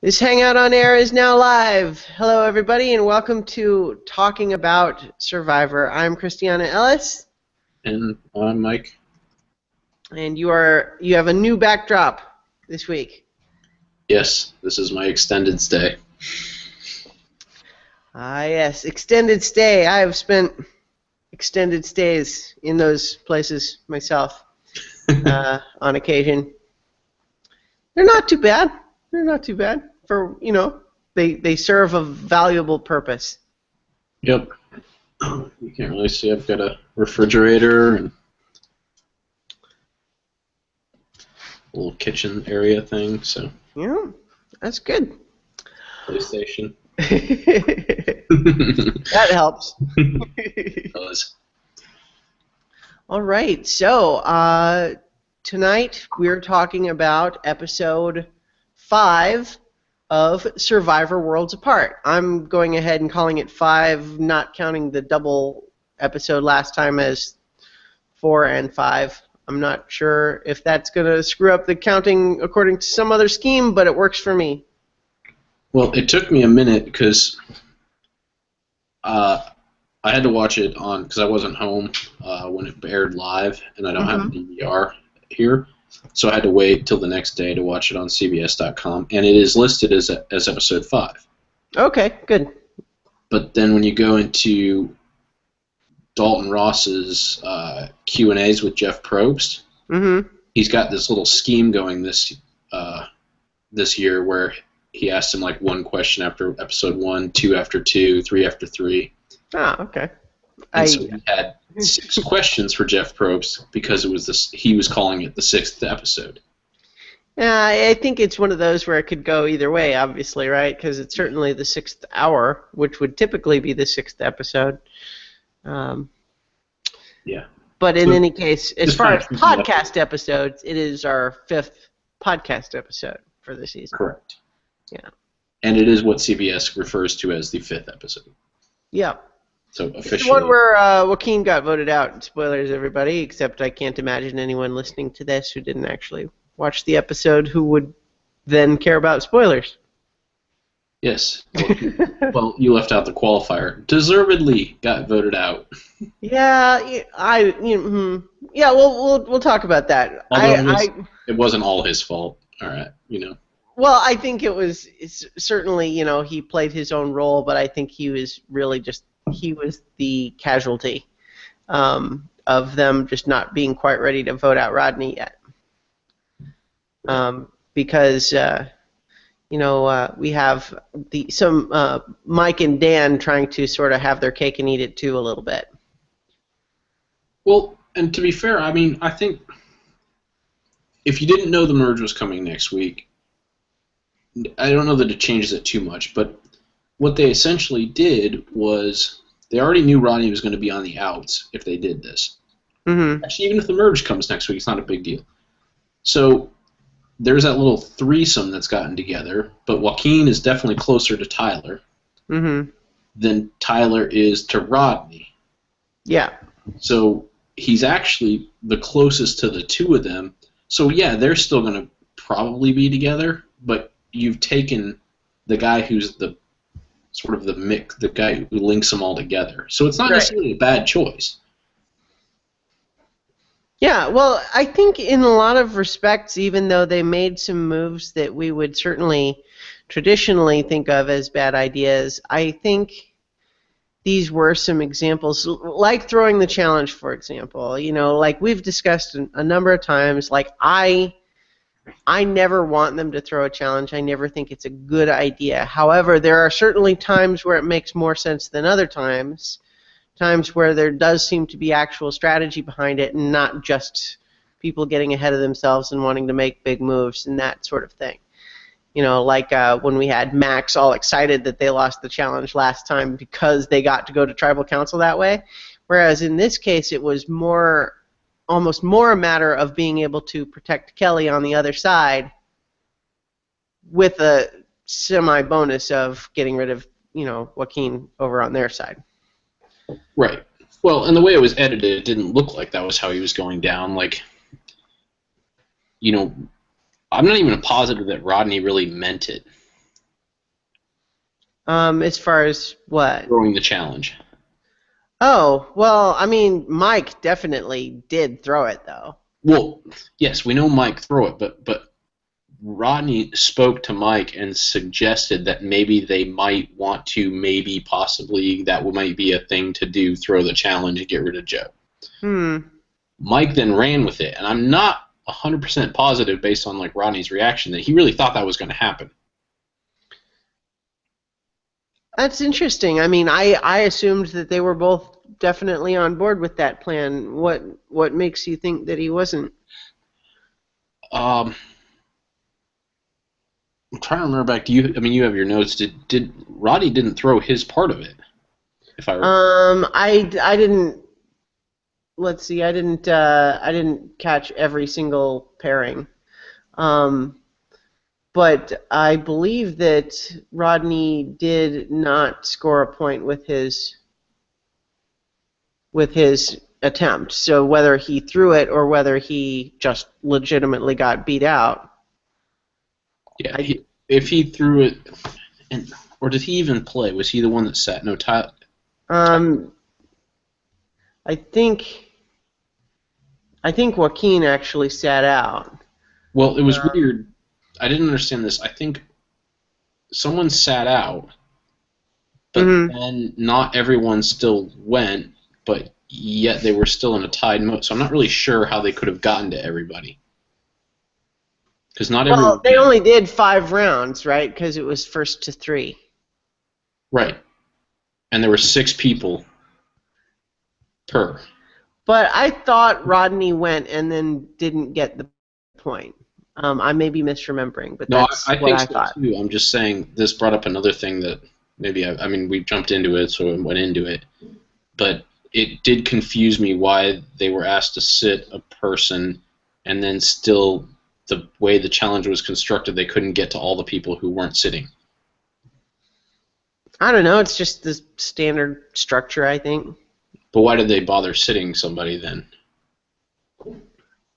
This Hangout on Air is now live. Hello, everybody, and welcome to Talking About Survivor. I'm Christiana Ellis. And I'm Mike. And you have a new backdrop this week. Yes, this is my extended stay. Ah, yes, extended stay. I have spent extended stays in those places myself on occasion. They're not too bad. For, they serve a valuable purpose. Yep. You can't really see. I've got a refrigerator and a little kitchen area thing, so. Yeah, that's good. PlayStation. That helps. It does. All right, so tonight we're talking about episode 5 of Survivor Worlds Apart. I'm going ahead and calling it 5, not counting the double episode last time as 4 and 5. I'm not sure if that's going to screw up the counting according to some other scheme, but it works for me. Well, it took me a minute because I had to watch it on, because I wasn't home when it aired live, and I don't have a DVR here. So I had to wait till the next day to watch it on CBS.com, and it is listed as episode 5. Okay, good. But then when you go into Dalton Ross's Q&As with Jeff Probst, he's got this little scheme going this year where he asked him like one question after episode 1, 2 after 2, 3 after 3. Ah, okay. And so he had 6 questions for Jeff Probst because it was he was calling it the 6th episode. Yeah, I think it's one of those where it could go either way, obviously, right? Because it's certainly the 6th hour, which would typically be the 6th episode. Yeah. But in any case, as far as podcast episodes, it is our 5th podcast episode for the season. Correct. Yeah. And it is what CBS refers to as the 5th episode. Yeah. So officially. It's the one where Joaquin got voted out. Spoilers, everybody, except I can't imagine anyone listening to this who didn't actually watch the episode who would then care about spoilers. Yes. Well, you left out the qualifier. Deservedly got voted out. Yeah, yeah. We'll talk about that. It wasn't all his fault. All right, Well, I think it's certainly, he played his own role, but I think he was really he was the casualty of them just not being quite ready to vote out Rodney yet. Because, we have some Mike and Dan trying to sort of have their cake and eat it too a little bit. Well, and to be fair, I think if you didn't know the merge was coming next week, I don't know that it changes it too much, but what they essentially did was they already knew Rodney was going to be on the outs if they did this. Actually, even if the merge comes next week, it's not a big deal. So there's that little threesome that's gotten together, but Joaquin is definitely closer to Tyler than Tyler is to Rodney. Yeah. So he's actually the closest to the two of them. So yeah, they're still going to probably be together, but you've taken the guy who's the sort of the mix, the guy who links them all together. So it's not necessarily a bad choice. Yeah, well, I think in a lot of respects, even though they made some moves that we would certainly traditionally think of as bad ideas, I think these were some examples, like throwing the challenge, for example. Like we've discussed a number of times, like I never want them to throw a challenge. I never think it's a good idea. However, there are certainly times where it makes more sense than other times where there does seem to be actual strategy behind it and not just people getting ahead of themselves and wanting to make big moves and that sort of thing. Like when we had Max all excited that they lost the challenge last time because they got to go to Tribal Council that way, whereas in this case it was almost more a matter of being able to protect Kelly on the other side with a semi-bonus of getting rid of, Joaquin over on their side. Right. Well, and the way it was edited, it didn't look like that was how he was going down. Like, I'm not even positive that Rodney really meant it. As far as what? throwing the challenge? Oh, well, I mean, Mike definitely did throw it, though. Well, yes, we know Mike threw it, but Rodney spoke to Mike and suggested that maybe they might want to, maybe possibly that might be a thing to do, throw the challenge and get rid of Joe. Mike then ran with it, and I'm not 100% positive based on like Rodney's reaction that he really thought that was going to happen. That's interesting. I mean, I assumed that they were both definitely on board with that plan. What makes you think that he wasn't? I'm trying to remember back to you. I mean, you have your notes. Did Rodney didn't throw his part of it? If I remember. I didn't. Let's see. I didn't catch every single pairing. But I believe that Rodney did not score a point with his attempt. So whether he threw it or whether he just legitimately got beat out. Yeah, if he threw it, or did he even play? Was he the one that sat? No, Tyler. I think Joaquin actually sat out. Well, it was weird. I didn't understand this. I think someone sat out, but then not everyone still went, but yet they were still in a tied mode. So I'm not really sure how they could have gotten to everybody. Because not everyone. Well, they only did 5 rounds, right? Because it was first to 3. Right. And there were 6 people per. But I thought Rodney went and then didn't get the point. I may be misremembering, but that's I what think I so thought. too. I'm just saying this brought up another thing that maybe I mean we jumped into it, so we went into it, but it did confuse me why they were asked to sit a person, and then still the way the challenge was constructed, they couldn't get to all the people who weren't sitting. I don't know. It's just the standard structure, I think. But why did they bother sitting somebody then?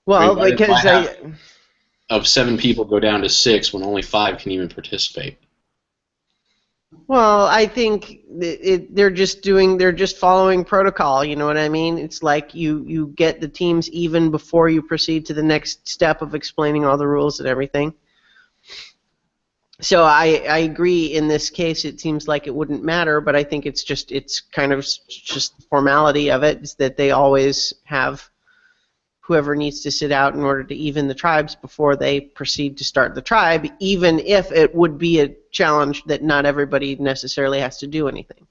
Well, I mean, because of 7 people go down to 6 when only 5 can even participate. Well, I think they're just following protocol. You know what I mean? It's like you get the teams even before you proceed to the next step of explaining all the rules and everything. So I agree. In this case, it seems like it wouldn't matter, but I think it's kind of just the formality of it is that they always have whoever needs to sit out in order to even the tribes before they proceed to start the tribe, even if it would be a challenge that not everybody necessarily has to do anything.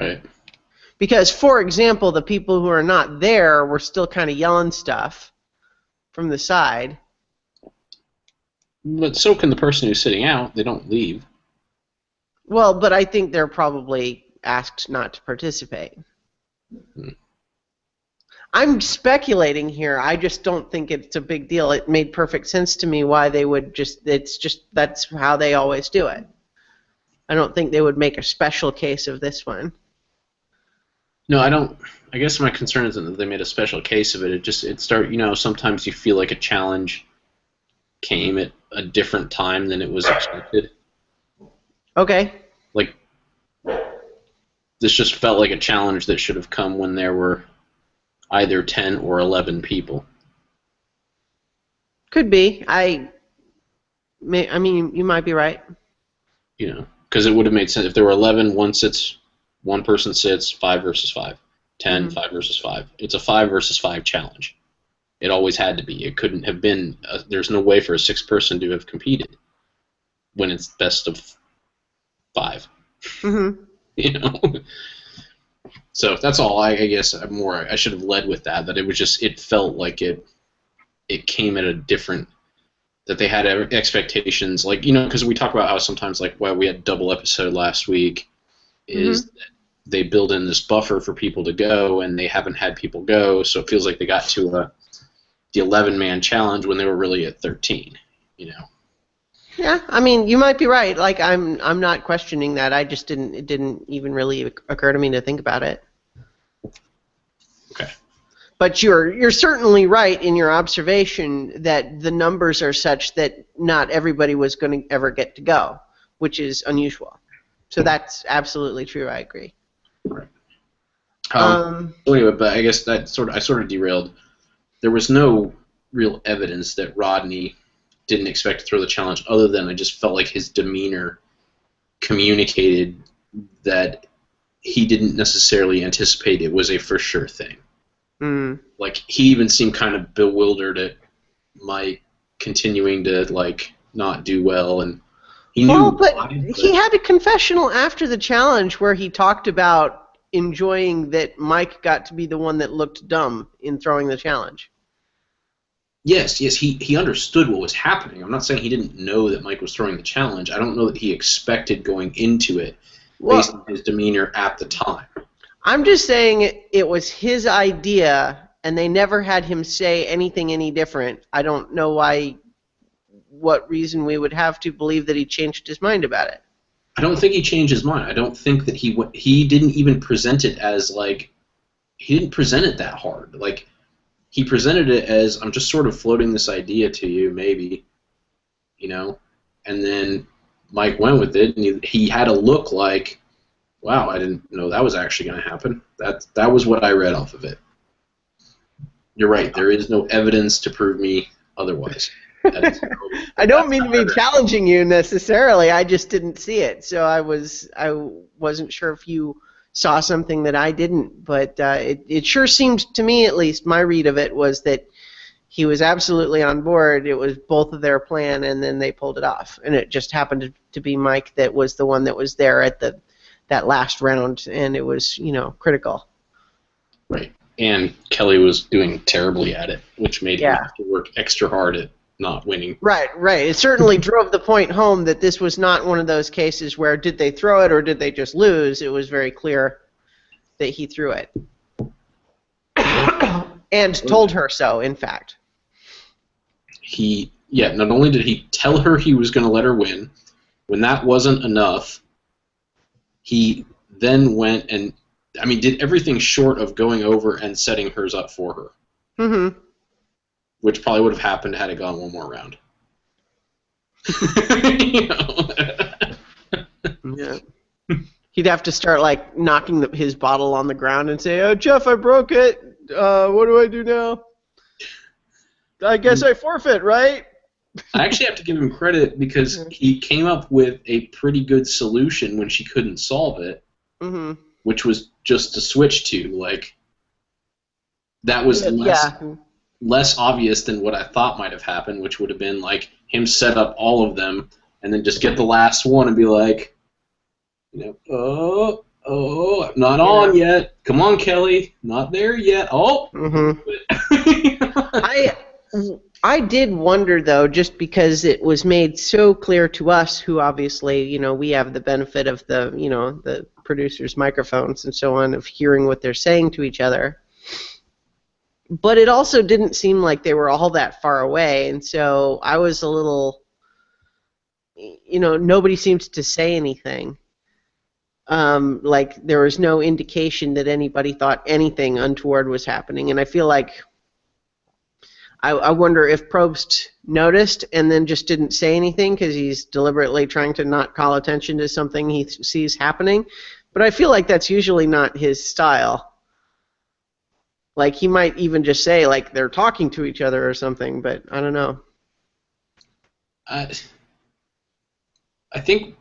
Right. Because, for example, the people who are not there were still kind of yelling stuff from the side. But so can the person who's sitting out. They don't leave. Well, but I think they're probably asked not to participate. I'm speculating here. I just don't think it's a big deal. It made perfect sense to me why they would that's how they always do it. I don't think they would make a special case of this one. No, I don't. I guess my concern isn't that they made a special case of it. Sometimes you feel like a challenge came at a different time than it was expected. Okay. Like, this just felt like a challenge that should have come when there were either 10 or 11 people. Could be. I mean, you might be right. Because it would have made sense if there were 11, one person sits, 5 versus 5. 10, 5 versus 5. It's a 5 versus 5 challenge. It always had to be. It couldn't have been. There's no way for a 6th person to have competed when it's best of 5. So that's all. I guess I should have led with that. That it was just. It felt like it came at a different. That they had expectations, like because we talk about how sometimes we had double episode last week, is that they build in this buffer for people to go, and they haven't had people go, so it feels like they got to the 11-man challenge when they were really at 13. Yeah, I mean, you might be right. Like I'm not questioning that. I just it didn't even really occur to me to think about it. Okay. But you're certainly right in your observation that the numbers are such that not everybody was going to ever get to go. which is unusual. So that's absolutely true. I agree. Right. Anyway, but I guess I sort of derailed. There was no real evidence that Rodney didn't expect to throw the challenge, other than I just felt like his demeanor communicated that he didn't necessarily anticipate it was a for sure thing. Mm. Like, he even seemed kind of bewildered at Mike continuing to, like, not do well, and he knew but he had a confessional after the challenge where he talked about enjoying that Mike got to be the one that looked dumb in throwing the challenge. Yes, he understood what was happening. I'm not saying he didn't know that Mike was throwing the challenge. I don't know that he expected going into it based on his demeanor at the time. I'm just saying it was his idea, and they never had him say anything any different. I don't know what reason we would have to believe that he changed his mind about it. I don't think he changed his mind. I don't think that he didn't even present it as, like, he didn't present it that hard. Like, he presented it as, I'm just sort of floating this idea to you, maybe, you know? And then Mike went with it, and he had a look like, wow, I didn't know that was actually going to happen. That was what I read off of it. You're right, there is no evidence to prove me otherwise. I don't mean to be challenging you necessarily. I just didn't see it, so I wasn't sure if you saw something that I didn't. But it sure seemed to me, at least, my read of it was that he was absolutely on board. It was both of their plan, and then they pulled it off. And it just happened to be Mike that was the one that was there at that last round, and it was, critical. Right. And Kelly was doing terribly at it, which made him have to work extra hard at not winning. Right. It certainly drove the point home that this was not one of those cases where did they throw it or did they just lose. It was very clear that he threw it. And told her so, in fact. Not only did he tell her he was going to let her win, when that wasn't enough, he then went and, did everything short of going over and setting hers up for her. Mm-hmm. Which probably would have happened had it gone one more round. Yeah. He'd have to start, like, knocking his bottle on the ground and say, "Oh, Jeff, I broke it. What do I do now? I guess I forfeit, right?" I actually have to give him credit because he came up with a pretty good solution when she couldn't solve it, which was just to switch to, like, that was less obvious than what I thought might have happened, which would have been, like, him set up all of them and then just get the last one and be like, I'm not on yet. Come on, Kelly. Not there yet. Oh. I did wonder, though, just because it was made so clear to us, who obviously, we have the benefit of the producers' microphones and so on, of hearing what they're saying to each other. But it also didn't seem like they were all that far away, and so I was a little, nobody seemed to say anything. Like there was no indication that anybody thought anything untoward was happening, and I feel like I wonder if Probst noticed and then just didn't say anything because he's deliberately trying to not call attention to something he sees happening. But I feel like that's usually not his style. Like, he might even just say, like, they're talking to each other or something, but I don't know. I think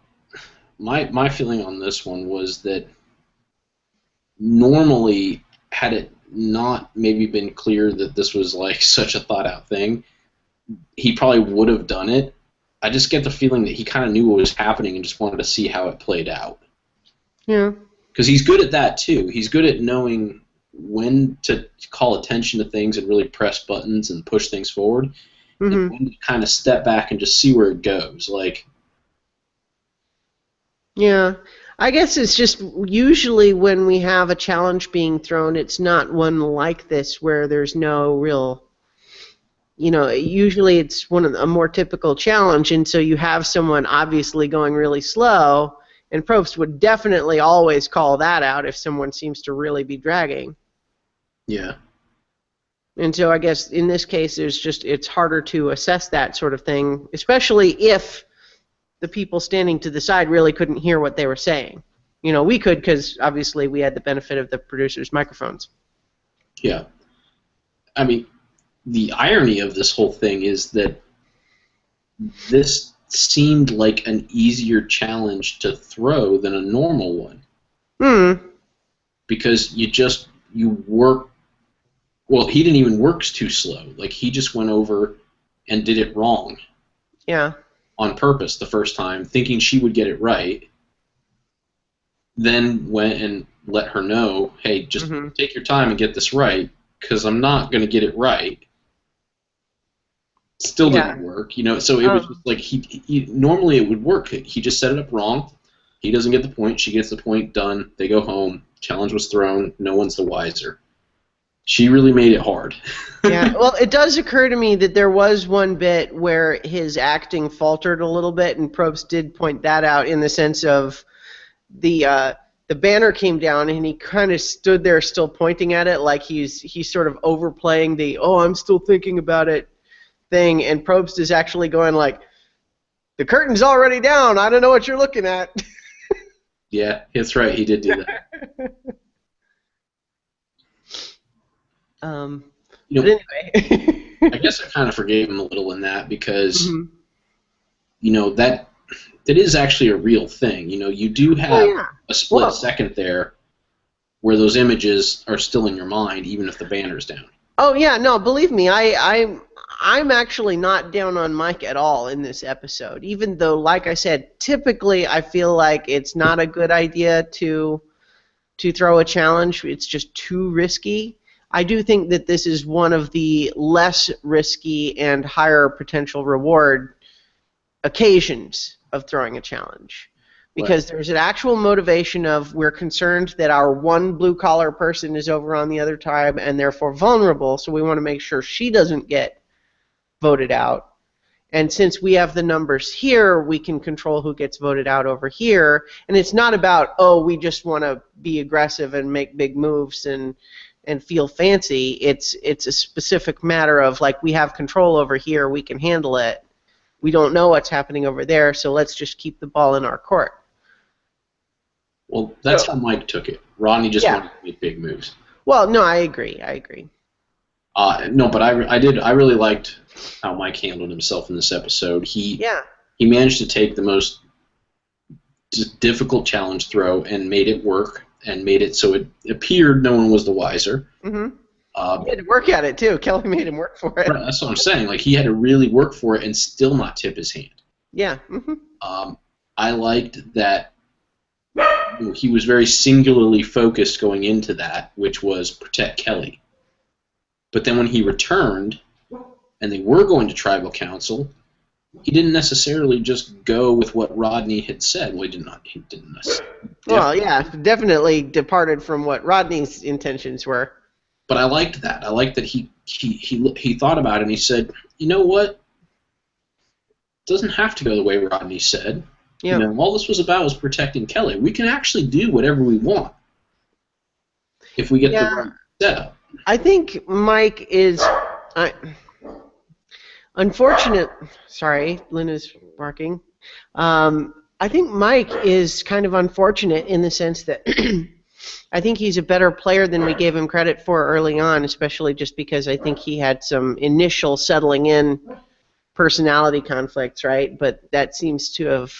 my feeling on this one was that normally, had it not maybe been clear that this was, like, such a thought-out thing, he probably would have done it. I just get the feeling that he kind of knew what was happening and just wanted to see how it played out. Yeah. Because he's good at that, too. He's good at knowing when to call attention to things and really press buttons and push things forward, and when to kind of step back and just see where it goes. Like, yeah, I guess it's just usually when we have a challenge being thrown, it's not one like this where there's no real, usually it's a more typical challenge, and so you have someone obviously going really slow, and Probst would definitely always call that out if someone seems to really be dragging. Yeah. And so I guess in this case, it's harder to assess that sort of thing, especially if the people standing to the side really couldn't hear what they were saying. You know, we could because obviously we had the benefit of the producers' microphones. Yeah. I mean, the irony of this whole thing is that this seemed like an easier challenge to throw than a normal one. Because you work. Well, he didn't even work too slow. Like, he just went over and did it wrong. Yeah. On purpose the first time, thinking she would get it right. Then went and let her know, hey, just take your time and get this right, because I'm not going to get it right. Still didn't work, you know. So it was just like he normally it would work. He just set it up wrong. He doesn't get the point. She gets the point. Done. They go home. Challenge was thrown. No one's the wiser. She really made it hard. Yeah. Well, it does occur to me that there was one bit where his acting faltered a little bit, and Probst did point that out in the sense of the banner came down and he kind of stood there still pointing at it like he's sort of overplaying the I'm still thinking about it thing, and Probst is actually going like, the curtain's already down, I don't know what you're looking at. Yeah, that's right, he did do that. But anyway. I guess I kind of forgave him a little in that because you know, that is actually a real thing. You know, you do have a split second there where those images are still in your mind, even if the banner's down. Oh yeah, no, believe me, I'm actually not down on Mike at all in this episode. Even though, like I said, typically I feel like it's not a good idea to throw a challenge. It's just too risky. I do think that this is one of the less risky and higher potential reward occasions of throwing a challenge, because there's an actual motivation of we're concerned that our one blue-collar person is over on the other tribe and therefore vulnerable, so we want to make sure she doesn't get voted out. And since we have the numbers here, we can control who gets voted out over here. And it's not about, we just want to be aggressive and make big moves and feel fancy. It's a specific matter of, like, we have control over here, we can handle it. We don't know what's happening over there, so let's just keep the ball in our court. Well, that's how Mike took it. Rodney just wanted to make big moves. Well, no, I agree. No, but I really liked how Mike handled himself in this episode. He managed to take the most difficult challenge throw and made it work, and made it so it appeared no one was the wiser. He had to work at it, too. Kelly made him work for it. Right, that's what I'm saying. Like, he had to really work for it and still not tip his hand. Yeah. I liked that he was very singularly focused going into that, which was protect Kelly. But then when he returned, and they were going to tribal council, he didn't necessarily just go with what Rodney had said. Well, he didn't necessarily. Well, yeah, definitely departed from what Rodney's intentions were. But I liked that. I liked that he thought about it and he said, you know what? It doesn't have to go the way Rodney said. Yeah. You know, all this was about was protecting Kelly. We can actually do whatever we want if we get the right setup. I think Mike is unfortunate. Sorry, Lynn is barking. I think Mike is kind of unfortunate in the sense that I think he's a better player than we gave him credit for early on, especially just because I think he had some initial settling in personality conflicts, right? But that seems to have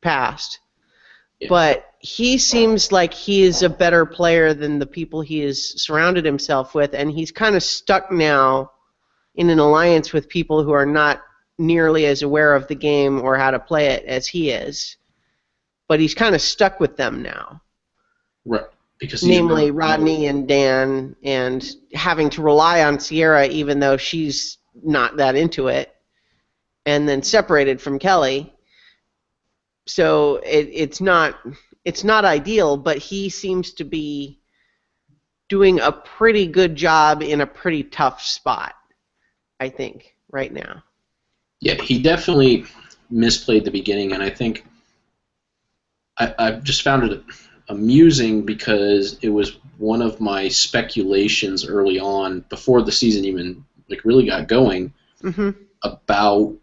passed. Yeah. But he seems like he is a better player than the people he has surrounded himself with, and he's kind of stuck now in an alliance with people who are not nearly as aware of the game or how to play it as he is. But he's kind of stuck with them now. Right. Because namely Rodney and Dan, and having to rely on Sierra even though she's not that into it, and then separated from Kelly. So it's not ideal, but he seems to be doing a pretty good job in a pretty tough spot, I think, right now. Yeah, he definitely misplayed the beginning, and I think I've just found it amusing because it was one of my speculations early on, before the season even really got going, about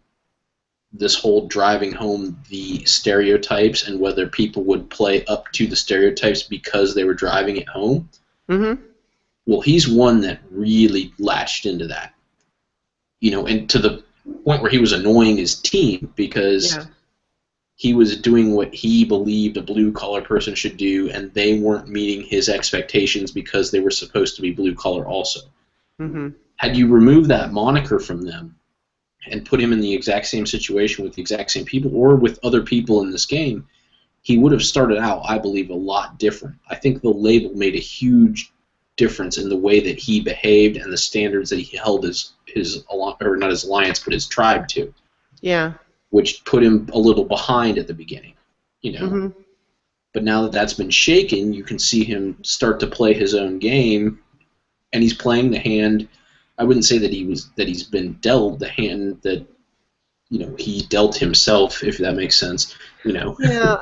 this whole driving home the stereotypes and whether people would play up to the stereotypes because they were driving it home. Mm-hmm. Well, he's one that really latched into that, and to the point where he was annoying his team because he was doing what he believed a blue-collar person should do, and they weren't meeting his expectations because they were supposed to be blue-collar also. Mm-hmm. Had you removed that moniker from them and put him in the exact same situation with the exact same people or with other people in this game, he would have started out, I believe, a lot different. I think the label made a huge difference in the way that he behaved and the standards that he held his or not his alliance, but his tribe to. Yeah. Which put him a little behind at the beginning, Mm-hmm. But now that that's been shaken, you can see him start to play his own game, and he's playing the hand. I wouldn't say that he's been dealt the hand that he dealt himself, if that makes sense. Yeah,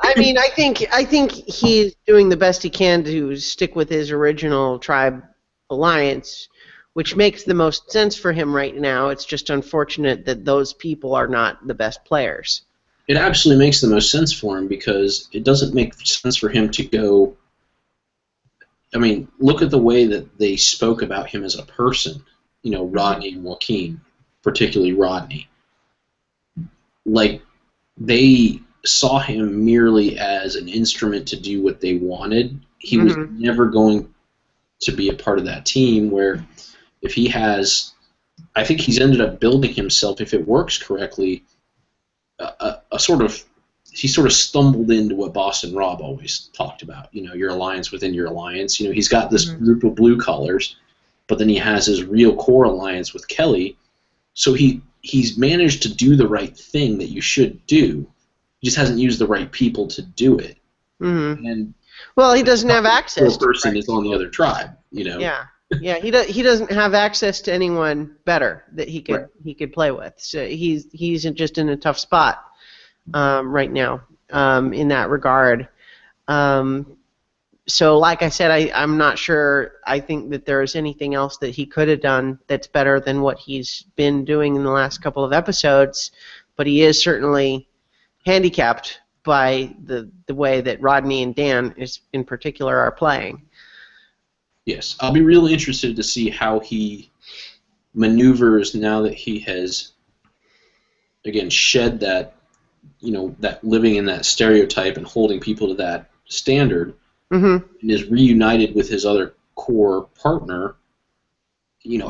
I mean, I think he's doing the best he can to stick with his original tribe alliance, which makes the most sense for him right now. It's just unfortunate that those people are not the best players. It absolutely makes the most sense for him because it doesn't make sense for him to go. I mean, look at the way that they spoke about him as a person. Rodney and Joaquin, particularly Rodney. Like, they saw him merely as an instrument to do what they wanted. He was never going to be a part of that team where if he has, I think he's ended up building himself, if it works correctly, a sort of, he sort of stumbled into what Boston Rob always talked about, your alliance within your alliance. He's got this group of blue collars, but then he has his real core alliance with Kelly. So he's managed to do the right thing that you should do. He just hasn't used the right people to do it. Mm-hmm. And well, he doesn't have access. The person is on the other tribe, Yeah, he doesn't have access to anyone better that he could play with. So he's just in a tough spot right now in that regard. So, like I said, I'm not sure. I think that there is anything else that he could have done that's better than what he's been doing in the last couple of episodes. But he is certainly handicapped by the way that Rodney and Dan, in particular, are playing. Yes, I'll be really interested to see how he maneuvers now that he has, again, shed that, that living in that stereotype and holding people to that standard, and is reunited with his other core partner.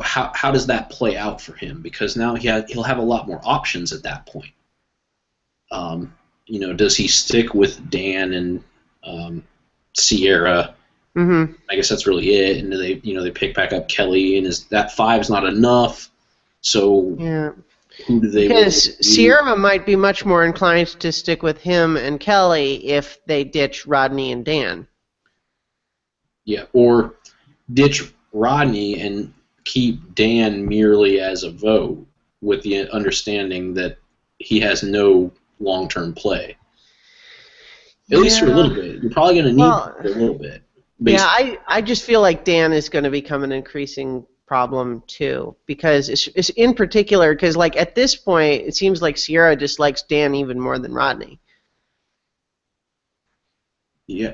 How does that play out for him? Because now he'll have a lot more options at that point. Does he stick with Dan and Sierra? I guess that's really it. And they pick back up Kelly, and that 5's not enough. So who do they? Because Sierra might be much more inclined to stick with him and Kelly if they ditch Rodney and Dan. Yeah, or ditch Rodney and keep Dan merely as a vote with the understanding that he has no long-term play. At least for a little bit. You're probably going to need a little bit. Yeah, I just feel like Dan is going to become an increasing problem too, because it's in particular because like at this point it seems like Sierra dislikes Dan even more than Rodney. Yeah,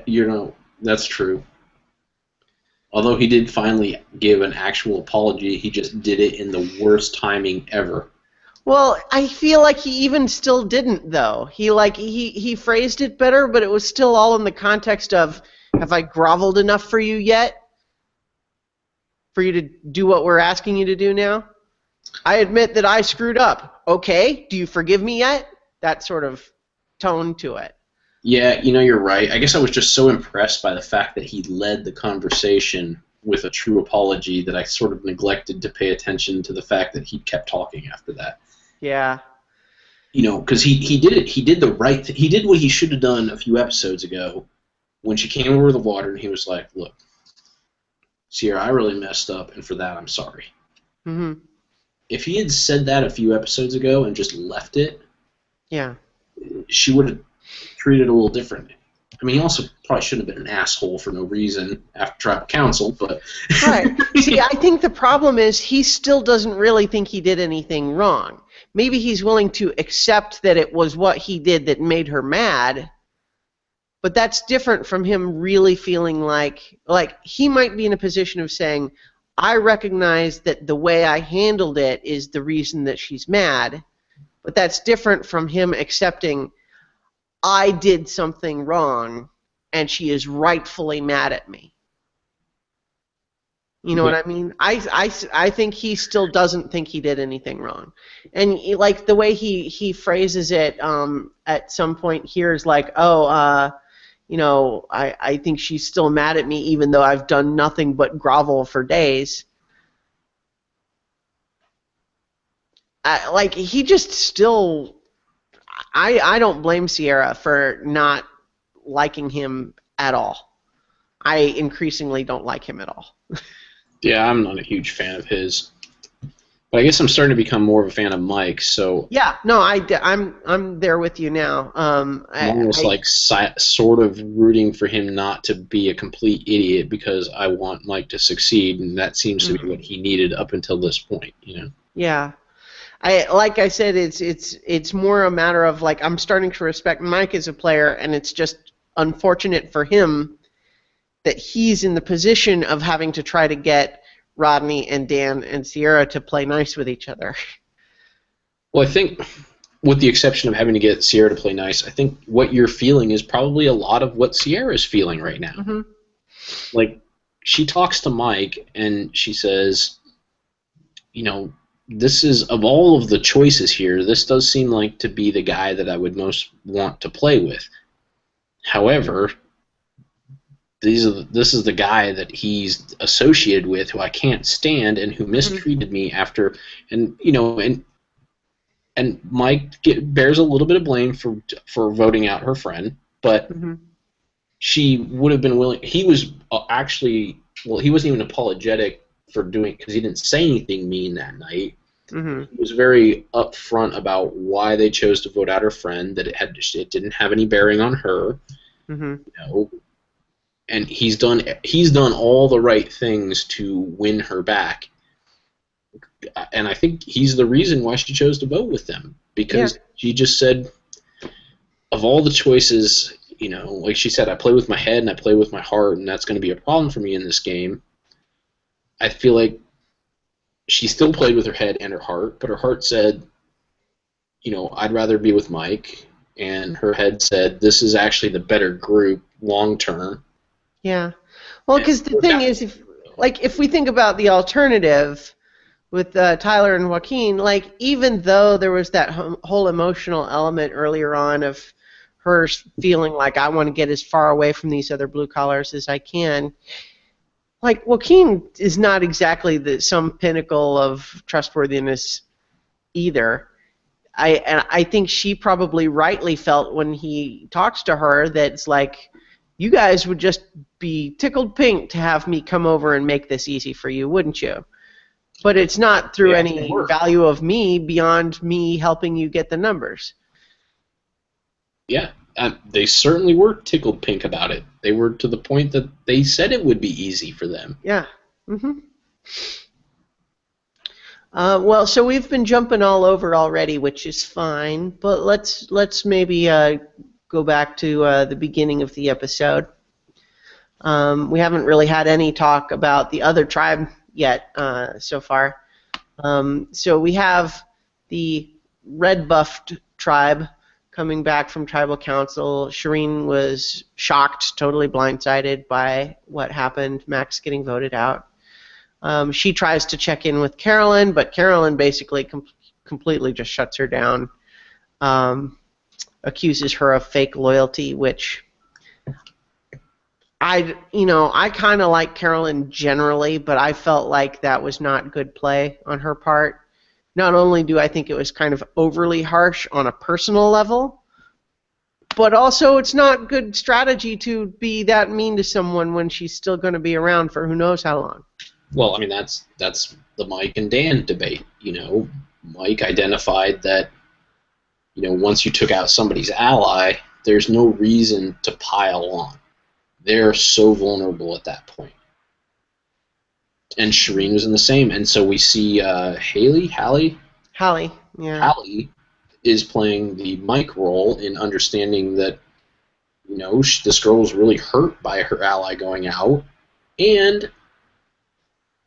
that's true. Although he did finally give an actual apology, he just did it in the worst timing ever. Well, I feel like he even still didn't though. He phrased it better, but it was still all in the context of, have I groveled enough for you yet? For you to do what we're asking you to do now? I admit that I screwed up. Okay, do you forgive me yet? That sort of tone to it. Yeah, you're right. I guess I was just so impressed by the fact that he led the conversation with a true apology that I sort of neglected to pay attention to the fact that he kept talking after that. Yeah. Because he did it. He did the right thing. He did what he should have done a few episodes ago when she came over the water, and he was like, look, Sierra, I really messed up, and for that I'm sorry. If he had said that a few episodes ago and just left it, she would have treated it a little differently. I mean, he also probably shouldn't have been an asshole for no reason after tribal council, but... Right. See, I think the problem is he still doesn't really think he did anything wrong. Maybe he's willing to accept that it was what he did that made her mad, but that's different from him really feeling like he might be in a position of saying, I recognize that the way I handled it is the reason that she's mad, but that's different from him accepting I did something wrong and she is rightfully mad at me. You know what I mean? I think he still doesn't think he did anything wrong. And like the way he phrases it at some point here is like, you know, I think she's still mad at me even though I've done nothing but grovel for days. Like, he just still... I don't blame Sierra for not liking him at all. I increasingly don't like him at all. Yeah, I'm not a huge fan of his. But I guess I'm starting to become more of a fan of Mike, so... Yeah, no, I'm there with you now. I'm almost sort of rooting for him not to be a complete idiot because I want Mike to succeed, and that seems to be what he needed up until this point, you know? Yeah. Like I said, it's more a matter of, like, I'm starting to respect Mike as a player, and it's just unfortunate for him that he's in the position of having to try to get Rodney and Dan and Sierra to play nice with each other. Well, I think, with the exception of having to get Sierra to play nice, I think what you're feeling is probably a lot of what Sierra's feeling right now. Mm-hmm. Like, she talks to Mike, and she says, you know, this is, of all of the choices here, this does seem like to be the guy that I would most want to play with. However, this is the guy that he's associated with, who I can't stand, and who mistreated me after, and you know, and Mike bears a little bit of blame for voting out her friend, but she would have been willing. He was actually, well, he wasn't even apologetic for doing, because he didn't say anything mean that night. He was very upfront about why they chose to vote out her friend, that it didn't have any bearing on her. You know, and he's done all the right things to win her back, and I think he's the reason why she chose to vote with them, because she just said, of all the choices, you know, like she said, I play with my head and I play with my heart, and that's going to be a problem for me in this game. I feel like she still played with her head and her heart, but her heart said, you know, I'd rather be with Mike, and her head said, this is actually the better group long term. Yeah. Well, because the thing is, if we think about the alternative with Tyler and Joaquin, like, even though there was that whole emotional element earlier on of her feeling like, I want to get as far away from these other blue collars as I can, like, Joaquin is not exactly some pinnacle of trustworthiness either. I think she probably rightly felt when he talks to her that it's like, you guys would just be tickled pink to have me come over and make this easy for you, wouldn't you? But it's not through any value of me beyond me helping you get the numbers. Yeah, they certainly were tickled pink about it. They were to the point that they said it would be easy for them. Yeah. Well, so we've been jumping all over already, which is fine. But let's maybe go back to the beginning of the episode. We haven't really had any talk about the other tribe yet so far. So we have the red-buffed tribe coming back from tribal council. Shireen was shocked, totally blindsided by what happened, Max getting voted out. She tries to check in with Carolyn, but Carolyn basically completely just shuts her down, accuses her of fake loyalty, which I kind of like Carolyn generally, but I felt like that was not good play on her part. Not only do I think it was kind of overly harsh on a personal level, but also it's not good strategy to be that mean to someone when she's still going to be around for who knows how long. Well, I mean, that's the Mike and Dan debate. You know, Mike identified that, you know, once you took out somebody's ally, there's no reason to pile on. They're so vulnerable at that point. And Shireen was in the same. And so we see Hallie, yeah. Hallie is playing the Mike role in understanding that, this girl was really hurt by her ally going out and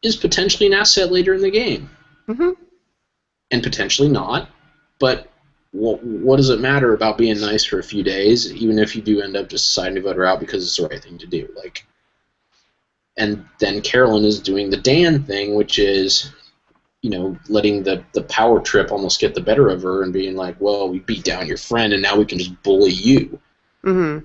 is potentially an asset later in the game. Mm-hmm. And potentially not. But what does it matter about being nice for a few days, even if you do end up just deciding to vote her out because it's the right thing to do? And then Carolyn is doing the Dan thing, which is, letting the power trip almost get the better of her and being like, well, we beat down your friend and now we can just bully you because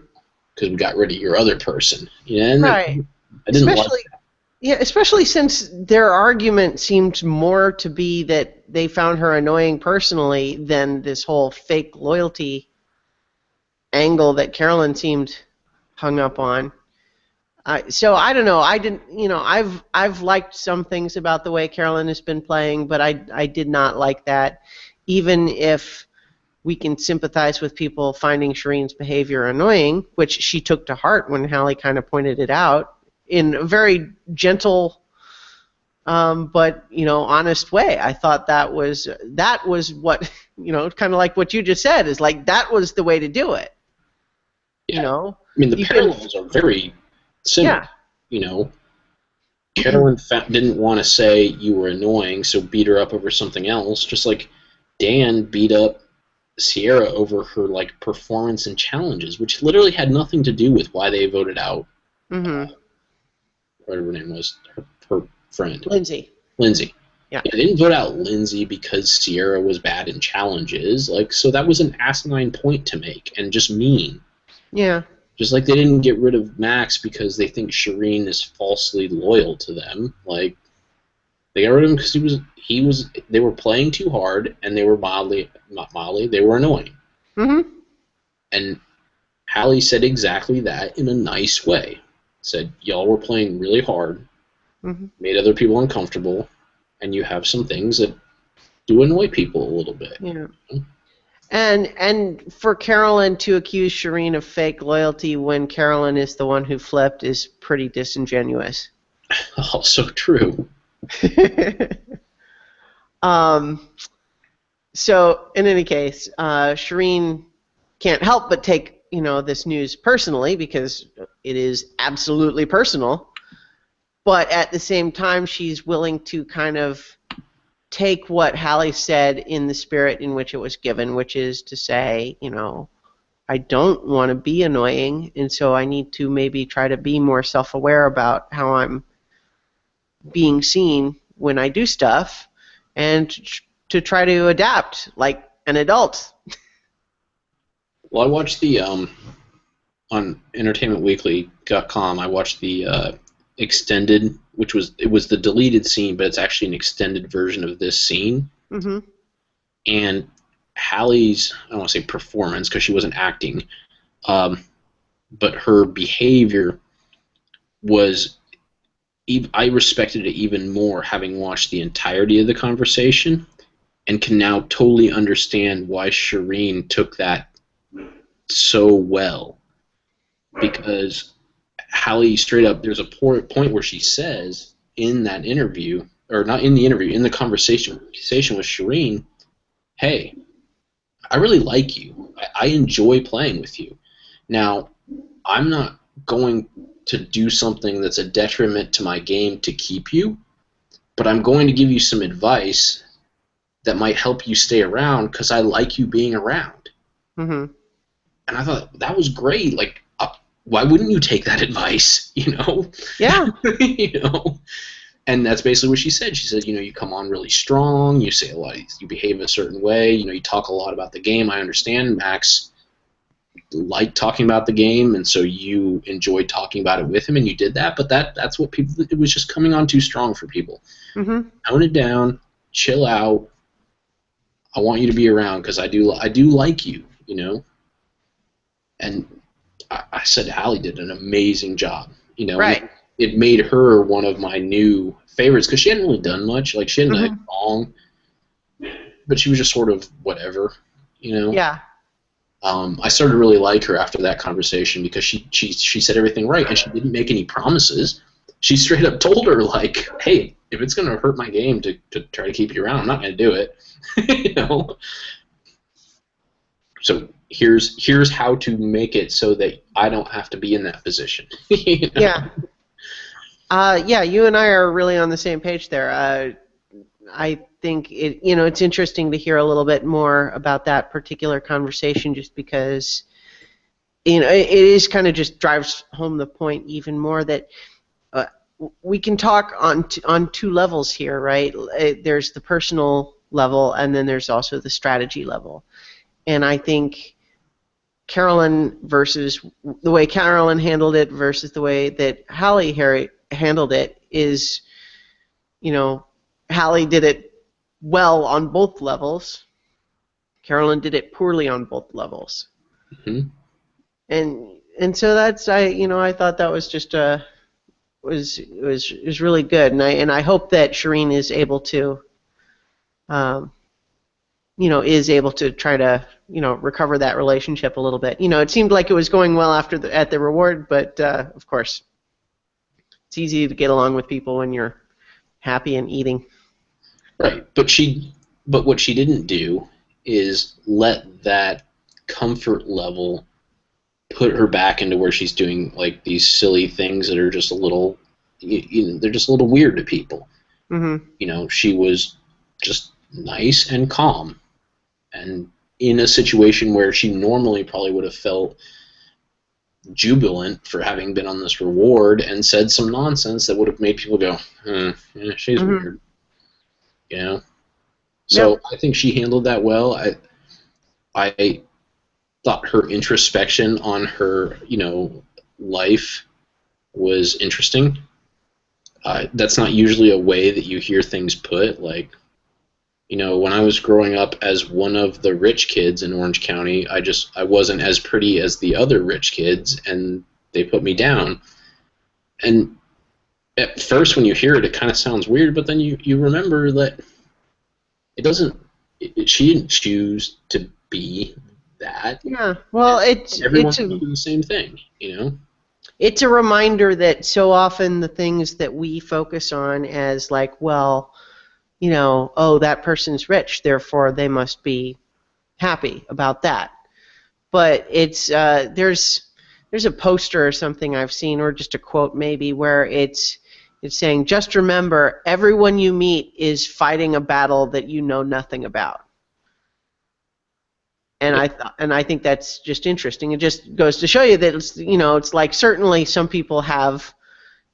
we got rid of your other person. And right. I didn't like that. Yeah, especially since their argument seemed more to be that they found her annoying personally than this whole fake loyalty angle that Carolyn seemed hung up on. So I don't know. I didn't. I've liked some things about the way Carolyn has been playing, but I did not like that. Even if we can sympathize with people finding Shireen's behavior annoying, which she took to heart when Hallie kind of pointed it out in a very gentle, but honest way. I thought that was what kind of like what you just said is like that was the way to do it. Yeah. I mean, the parallels are very similar. Yeah. Carolyn didn't want to say you were annoying, so beat her up over something else. Just like Dan beat up Sierra over her performance and challenges, which literally had nothing to do with why they voted out. Whatever her name was, her friend. Lindsay. Yeah. They didn't vote out Lindsay because Sierra was bad in challenges. So that was an asinine point to make and just mean. Yeah. Just like they didn't get rid of Max because they think Shireen is falsely loyal to them. They got rid of him because they were playing too hard and they were they were annoying. And Hallie said exactly that in a nice way. Said, y'all were playing really hard, made other people uncomfortable, and you have some things that do annoy people a little bit. Yeah. And for Carolyn to accuse Shireen of fake loyalty when Carolyn is the one who flipped is pretty disingenuous. Also true. So in any case, Shireen can't help but take this news personally because it is absolutely personal. But at the same time, she's willing to kind of take what Hallie said in the spirit in which it was given, which is to say, I don't want to be annoying, and so I need to maybe try to be more self-aware about how I'm being seen when I do stuff, and to try to adapt like an adult. Well, I watched the on entertainmentweekly.com. I watched the extended, which was the deleted scene, but it's actually an extended version of this scene. And Hallie's, I don't want to say performance because she wasn't acting, but her behavior was. I respected it even more having watched the entirety of the conversation, and can now totally understand why Shireen took that so well, because Hallie straight up, there's a point where she says in that interview, or not in the interview, in the conversation with Shireen, hey, I really like you. I enjoy playing with you. Now, I'm not going to do something that's a detriment to my game to keep you, but I'm going to give you some advice that might help you stay around because I like you being around. And I thought that was great. Why wouldn't you take that advice? Yeah. And that's basically what she said. She said, you come on really strong. You say a lot. You behave a certain way. You talk a lot about the game. I understand Max liked talking about the game, and so you enjoyed talking about it with him, and you did that. But that's what people. It was just coming on too strong for people. Tone it down. Chill out. I want you to be around because I do like you. And I said Hallie did an amazing job. Right. It made her one of my new favorites because she hadn't really done much. She hadn't had a song, but she was just sort of whatever. Yeah. I started to really like her after that conversation because she said everything right, and she didn't make any promises. She straight up told her, like, hey, if it's going to hurt my game to try to keep you around, I'm not going to do it. You know? So here's how to make it so that I don't have to be in that position. You know? Yeah. Yeah, you and I are really on the same page there. I think it's interesting to hear a little bit more about that particular conversation, just because it is kind of just drives home the point even more that uh, we can talk on two levels here, right? There's the personal level, and then there's also the strategy level. And I think Carolyn versus the way Carolyn handled it versus the way that Hallie handled it is, Hallie did it well on both levels. Carolyn did it poorly on both levels. Mm-hmm. And so I thought that was just was really good, and I hope that Shireen is able to try to recover that relationship a little bit. It seemed like it was going well at the reward, but of course it's easy to get along with people when you're happy and eating. Right, but what she didn't do is let that comfort level put her back into where she's doing like these silly things that are just a little, they're just a little weird to people. Mm-hmm. She was just nice and calm, and in a situation where she normally probably would have felt jubilant for having been on this reward and said some nonsense that would have made people go, yeah, she's Mm-hmm. weird. So yep. I think she handled that well. I thought her introspection on her, life was interesting. That's not usually a way that you hear things put. Like, when I was growing up as one of the rich kids in Orange County, I wasn't as pretty as the other rich kids, and they put me down. And at first, when you hear it, it kind of sounds weird, but then you remember that it doesn't. She didn't choose to be that. Yeah. Well, everyone's doing the same thing, It's a reminder that so often the things that we focus on as like, well, oh, that person's rich, therefore they must be happy about that. But it's there's a poster or something I've seen, or just a quote maybe, where it's saying, just remember, everyone you meet is fighting a battle that you know nothing about. And I think that's just interesting. It just goes to show you that it's like, certainly some people have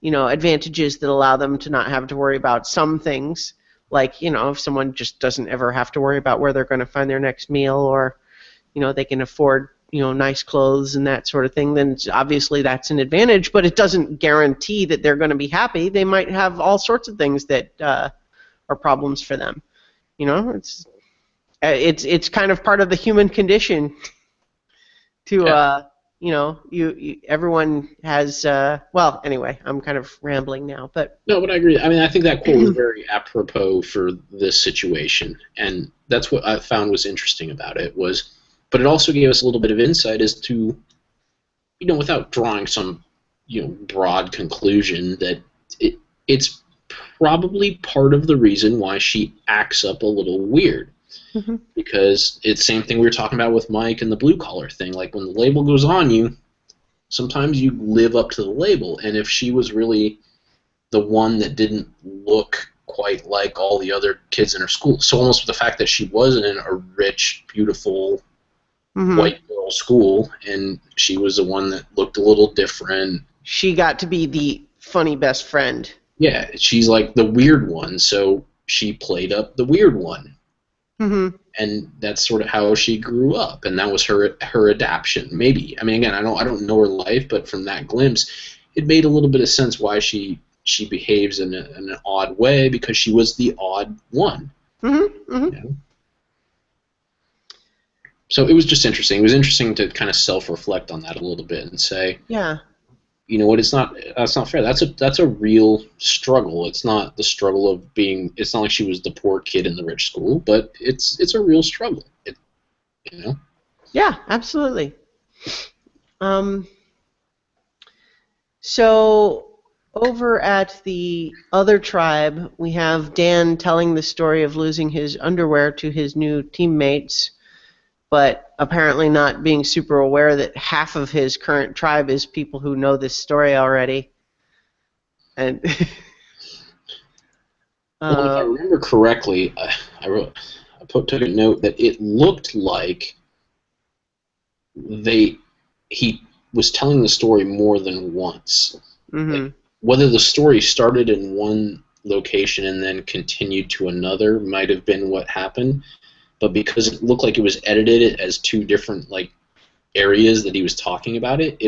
advantages that allow them to not have to worry about some things, like if someone just doesn't ever have to worry about where they're going to find their next meal, or they can afford nice clothes and that sort of thing, then obviously that's an advantage, but it doesn't guarantee that they're going to be happy. They might have all sorts of things that are problems for them. It's kind of part of the human condition to everyone has well, anyway, I'm kind of rambling now, but no, but I agree. I mean, I think that quote was very apropos for this situation, and that's what I found was interesting about it was, but it also gave us a little bit of insight as to, without drawing some, broad conclusion, that it's probably part of the reason why she acts up a little weird. Mm-hmm. Because it's the same thing we were talking about with Mike and the blue collar thing. Like, when the label goes on you, sometimes you live up to the label. And if she was really the one that didn't look quite like all the other kids in her school, so almost with the fact that she wasn't in a rich, beautiful, mm-hmm. white girl school, and she was the one that looked a little different. She got to be the funny best friend. Yeah, she's like the weird one, so she played up the weird one. Mm-hmm. And that's sort of how she grew up, and that was her adaptation. Maybe, I mean, again, I don't know her life, but from that glimpse, it made a little bit of sense why she behaves in an odd way, because she was the odd one. Mm-hmm. Mm-hmm. So it was just interesting. It was interesting to kind of self-reflect on that a little bit and say, yeah, you know what? That's not fair. That's a real struggle. It's not the struggle of being. It's not like she was the poor kid in the rich school, but it's a real struggle. Yeah, absolutely. Um, so over at the other tribe, we have Dan telling the story of losing his underwear to his new teammates, but apparently not being super aware that half of his current tribe is people who know this story already. And Well, if I um, remember correctly, took a note that it looked like they he was telling the story more than once. Like mhm. whether the story started in one location and then continued to another might have been what happened, but because it looked like it was edited as two different like areas that he was talking about it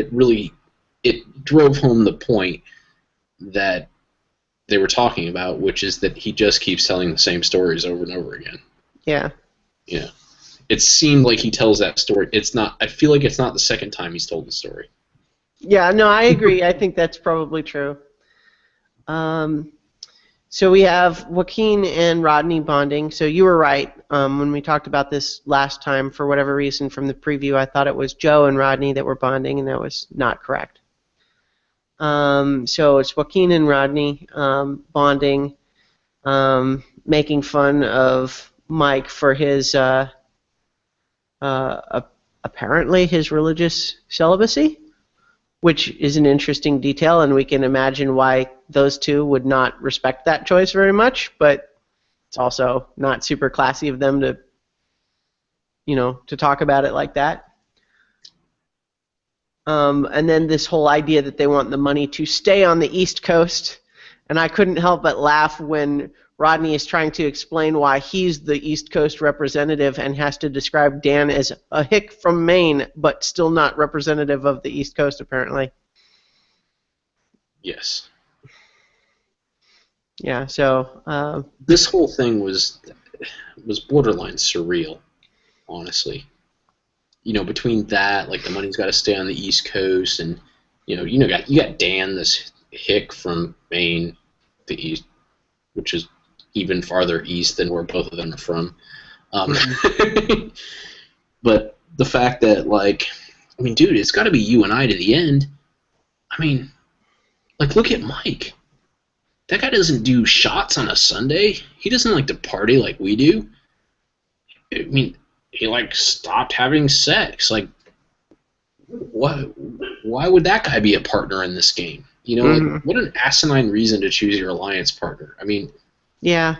drove home the point that they were talking about, which is that he just keeps telling the same stories over and over again. Yeah. Yeah. It seemed like he tells that story. It's not. I feel like it's not the second time he's told the story. Yeah, no, I agree. I think that's probably true. Um, so we have Joaquin and Rodney bonding. So you were right. When we talked about this last time, for whatever reason from the preview, I thought it was Joe and Rodney that were bonding, and that was not correct. So it's Joaquin and Rodney bonding, making fun of Mike for his apparently his religious celibacy, which is an interesting detail, and we can imagine why those two would not respect that choice very much, but it's also not super classy of them to, to talk about it like that. And then this whole idea that they want the money to stay on the East Coast, and I couldn't help but laugh when Rodney is trying to explain why he's the East Coast representative and has to describe Dan as a hick from Maine, but still not representative of the East Coast, apparently. Yes. Yeah, so This whole thing was borderline surreal, honestly. Between that, like the money's got to stay on the East Coast, and you got Dan, this hick from Maine, the East, which is even farther east than where both of them are from. But the fact that, like, I mean, dude, it's got to be you and I to the end. I mean, like, look at Mike. That guy doesn't do shots on a Sunday. He doesn't like to party like we do. I mean, he like stopped having sex. Like, what? Why would that guy be a partner in this game? Like mm-hmm. what an asinine reason to choose your alliance partner. Yeah.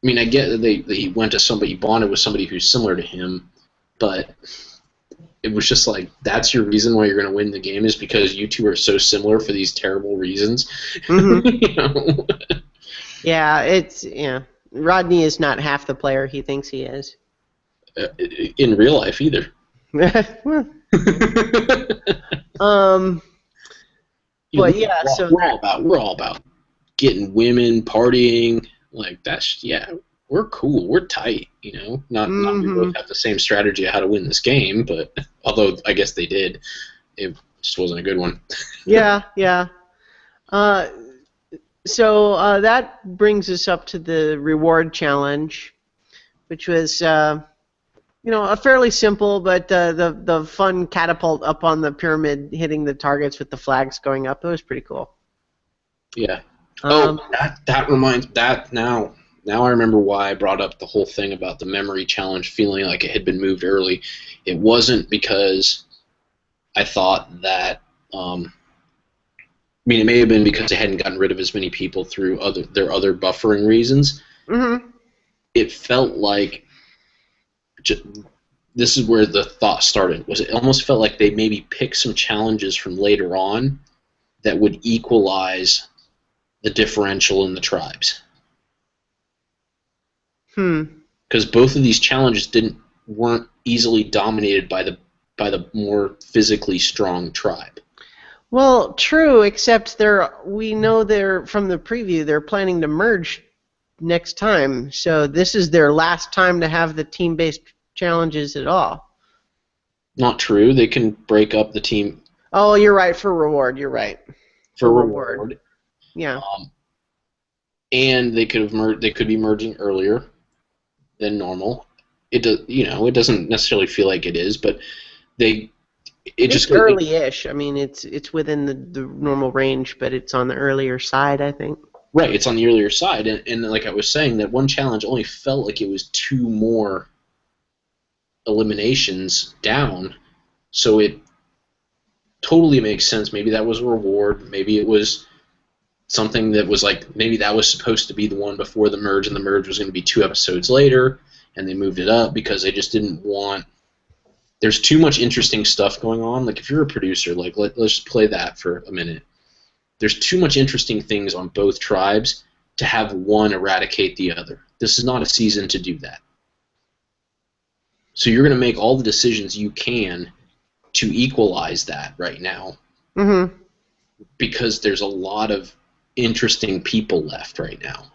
I get that he went to somebody, he bonded with somebody who's similar to him, but it was just like, that's your reason why you're going to win the game, is because you two are so similar for these terrible reasons. Mm-hmm. Yeah. Rodney is not half the player he thinks he is. In real life either. But yeah, so we're all about getting women, partying, like we're cool, we're tight, Not we both have the same strategy of how to win this game, but although I guess they did, it just wasn't a good one. Yeah. So that brings us up to the reward challenge, which was a fairly simple, but the fun catapult up on the pyramid, hitting the targets with the flags going up. It was pretty cool. Yeah. That reminds that now. Now I remember why I brought up the whole thing about the memory challenge feeling like it had been moved early. It wasn't because I thought that. It may have been because they hadn't gotten rid of as many people through their other buffering reasons. Mm-hmm. It felt like this is where the thought started. It almost felt like they maybe picked some challenges from later on that would equalize the differential in the tribes. Because both of these challenges weren't easily dominated by the more physically strong tribe. Well, true, except we know they're from the preview. They're planning to merge next time, so this is their last time to have the team-based challenges at all. Not true. They can break up the team. Oh, you're right, for reward. You're right. For reward. Yeah. And they could be merging earlier than normal. it does, it doesn't necessarily feel like it is, but it It's just goes, early-ish. I mean, it's within the normal range, but it's on the earlier side, I think. right. It's on the earlier side, and like I was saying, that one challenge only felt like it was 2 more eliminations down, so it totally makes sense. Maybe that was a reward. Maybe it was something that was like, maybe that was supposed to be the one before the merge, and the merge was going to be 2 episodes later, and they moved it up because they just didn't want. There's too much interesting stuff going on. Like, if you're a producer, like, let's just play that for a minute. There's too much interesting things on both tribes to have one eradicate the other. This is not a season to do that. So you're going to make all the decisions you can to equalize that right now, Mm-hmm. because there's a lot of interesting people left right now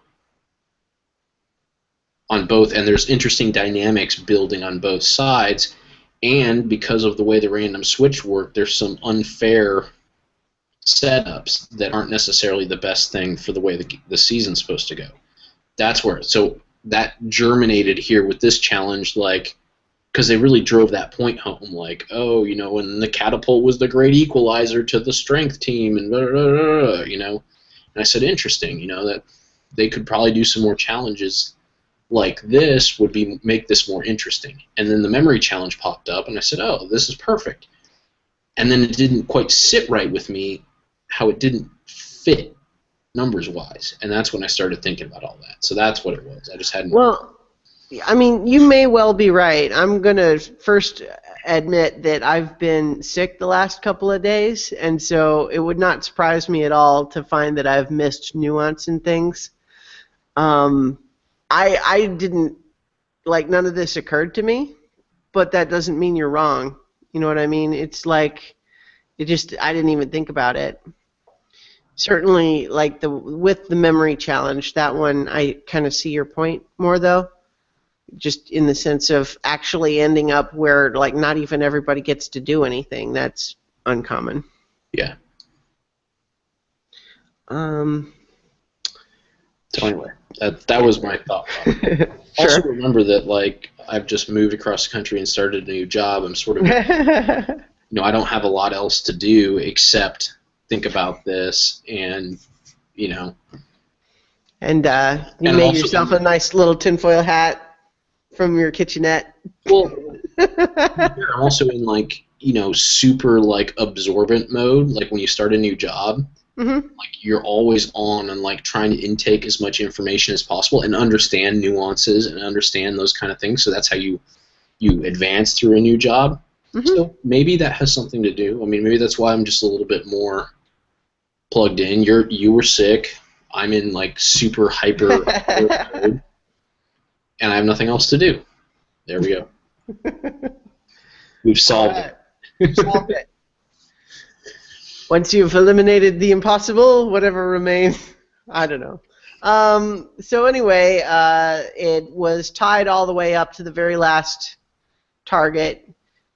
on both, and there's interesting dynamics building on both sides, and because of the way the random switch worked, there's some unfair setups that aren't necessarily the best thing for the way the season's supposed to go. That's where, so that germinated here with this challenge, like, because they really drove that point home, like, oh, and the catapult was the great equalizer to the strength team, and blah, blah, blah, and I said, interesting, that they could probably do some more challenges like this would make this more interesting. And then the memory challenge popped up, and I said, oh, this is perfect. And then it didn't quite sit right with me how it didn't fit numbers-wise, and that's when I started thinking about all that. So that's what it was. I just hadn't... Well, I mean, you may well be right. I'm going to first admit that I've been sick the last couple of days, and so it would not surprise me at all to find that I've missed nuance in things. I didn't, like, none of this occurred to me, but that doesn't mean you're wrong. You know what I mean? It's like, I didn't even think about it. Certainly, like, with the memory challenge, that one, I kind of see your point more, though. Just in the sense of actually ending up where, like, not even everybody gets to do anything. That's uncommon. Yeah. So anyway, that was my thought. Sure. Also remember that, like, I've just moved across the country and started a new job. I'm sort of, I don't have a lot else to do except think about this, and, And you And made also- yourself a nice little tinfoil hat from your kitchenette. well, I'm also in, like, super, like, absorbent mode. Like, when you start a new job, Mm-hmm. like, you're always on and, like, trying to intake as much information as possible and understand nuances and understand those kind of things. So that's how you advance through a new job. Mm-hmm. So maybe that has something to do. I mean, maybe that's why I'm just a little bit more plugged in. You were sick. I'm in, like, super hyper mode, and I have nothing else to do. There we go. We've solved it. Solved it. Once you've eliminated the impossible, whatever remains, I don't know. So anyway, it was tied all the way up to the very last target,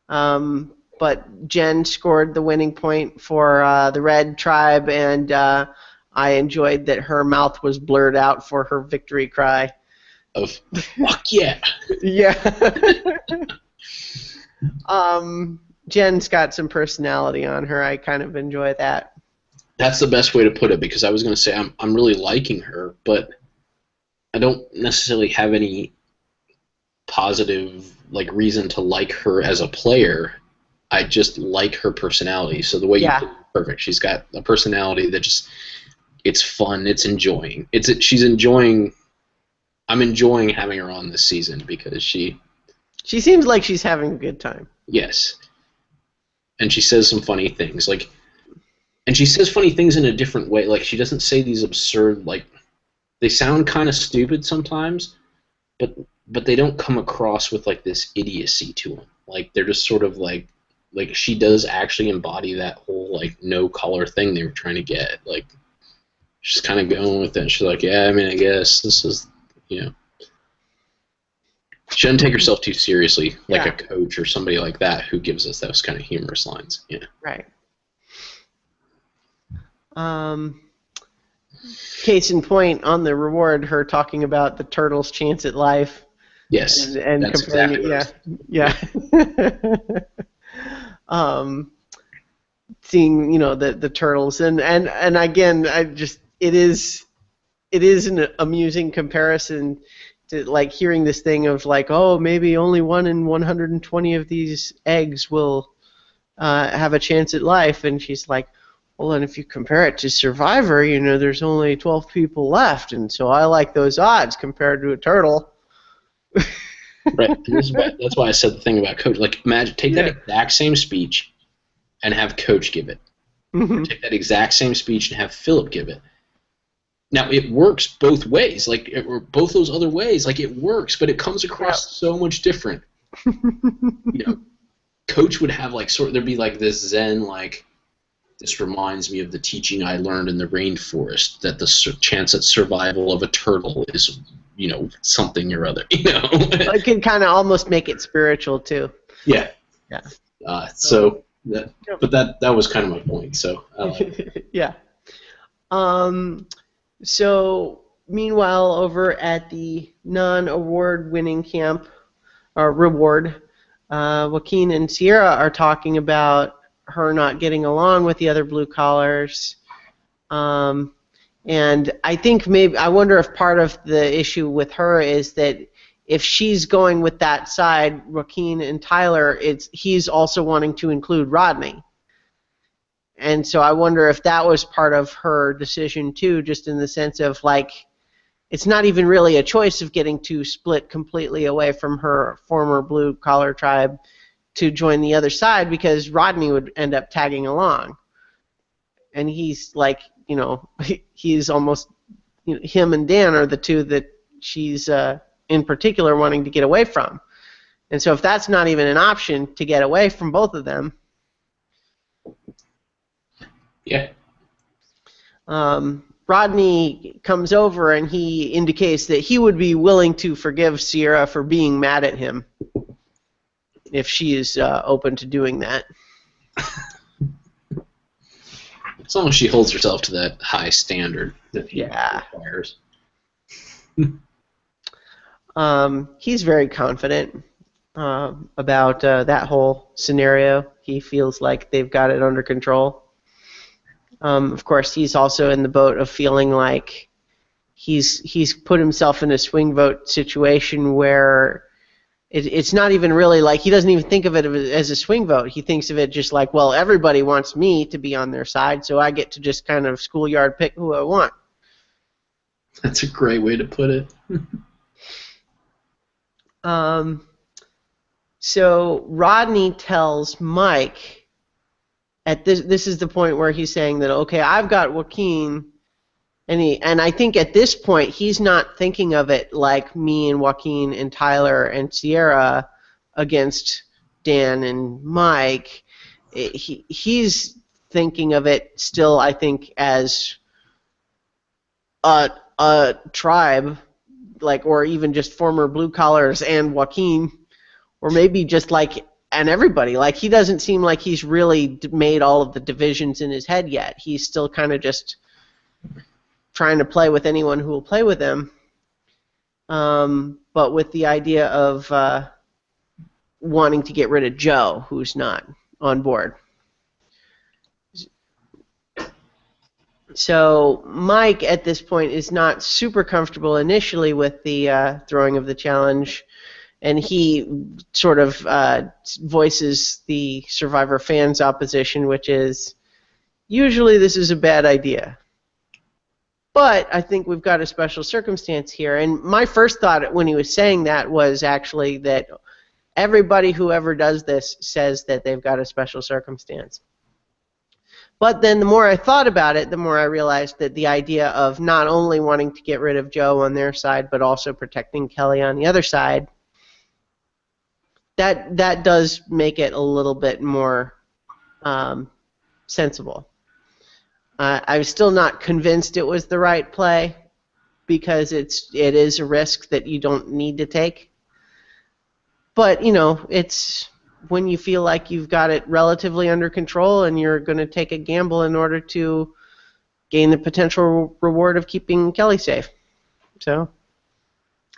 but Jen scored the winning point for the red tribe, and I enjoyed that her mouth was blurred out for her victory cry. Of fuck yeah. Yeah. Jen's got some personality on her. I kind of enjoy that. That's the best way to put it, because I was going to say I'm really liking her, but I don't necessarily have any positive, like, reason to like her as a player. I just like her personality. So the way you put it, perfect. She's got a personality that just, it's fun. It's enjoying. I'm enjoying having her on this season because she seems like she's having a good time. Yes. And she says some funny things, like, and she says funny things in a different way. Like, she doesn't say these absurd, like, they sound kind of stupid sometimes, but they don't come across with, like, this idiocy to them. Like, they're just sort of like she does actually embody that whole, like, no collar thing they were trying to get. Like, she's kind of going with it. She's like, yeah, I mean, I guess this is, she doesn't take herself too seriously, like a coach or somebody like that who gives us those kind of humorous lines. Yeah. Right. Case in point, on the reward, her talking about the turtle's chance at life. Yes, and that's comparing exactly it, what yeah, yeah. Seeing the turtles and again I just it is an amusing comparison to like hearing this thing of like, oh, maybe only 1 in 120 of these eggs will have a chance at life, and she's like, well, and if you compare it to Survivor, there's only 12 people left, and so I like those odds compared to a turtle. Right. And that's why I said the thing about Coach. Like, imagine, take that exact same speech and have Coach give it. Or take that exact same speech and have Philip give it. Now, it works both ways. Like, or both those other ways. Like, it works, but it comes across so much different. Coach would have, like, there'd be, like, this Zen, like, this reminds me of the teaching I learned in the rainforest, that the chance at survival of a turtle is, something or other, I can kind of almost make it spiritual, too. Yeah. Yeah. But that was kind of my point, so I like it. Yeah. So, meanwhile, over at the non-award winning camp, or reward, Joaquin and Sierra are talking about her not getting along with the other blue collars. And I think I wonder if part of the issue with her is that if she's going with that side, Joaquin and Tyler, he's also wanting to include Rodney. And so I wonder if that was part of her decision too, just in the sense of like, it's not even really a choice of getting to split completely away from her former blue collar tribe to join the other side, because Rodney would end up tagging along. And he's like, he's almost, him and Dan are the two that she's in particular wanting to get away from. And so if that's not even an option to get away from both of them. Yeah. Rodney comes over and he indicates that he would be willing to forgive Sierra for being mad at him if she is open to doing that. As long as she holds herself to that high standard that he requires. He's very confident about that whole scenario. He feels like they've got it under control. Of course, he's also in the boat of feeling like he's put himself in a swing vote situation where it's not even really like, he doesn't even think of it as a swing vote. He thinks of it just like, well, everybody wants me to be on their side, so I get to just kind of schoolyard pick who I want. That's a great way to put it. So Rodney tells Mike, this is the point where he's saying that, okay, I've got Joaquin, and I think at this point he's not thinking of it like me and Joaquin and Tyler and Sierra against Dan and Mike. He's thinking of it still, I think, as a tribe, like, or even just former blue collars and Joaquin, or maybe just like, and everybody. Like, he doesn't seem like he's really made all of the divisions in his head yet. He's still kind of just trying to play with anyone who will play with him, but with the idea of wanting to get rid of Joe, who's not on board. So Mike, at this point, is not super comfortable initially with the throwing of the challenge, and he sort of voices the Survivor fans' opposition, which is, usually this is a bad idea. But I think we've got a special circumstance here. And my first thought when he was saying that was actually that everybody who ever does this says that they've got a special circumstance. But then the more I thought about it, the more I realized that the idea of not only wanting to get rid of Joe on their side, but also protecting Kelly on the other side, that does make it a little bit more sensible. I'm still not convinced it was the right play, because it is a risk that you don't need to take. But, it's when you feel like you've got it relatively under control and you're going to take a gamble in order to gain the potential reward of keeping Kelly safe. So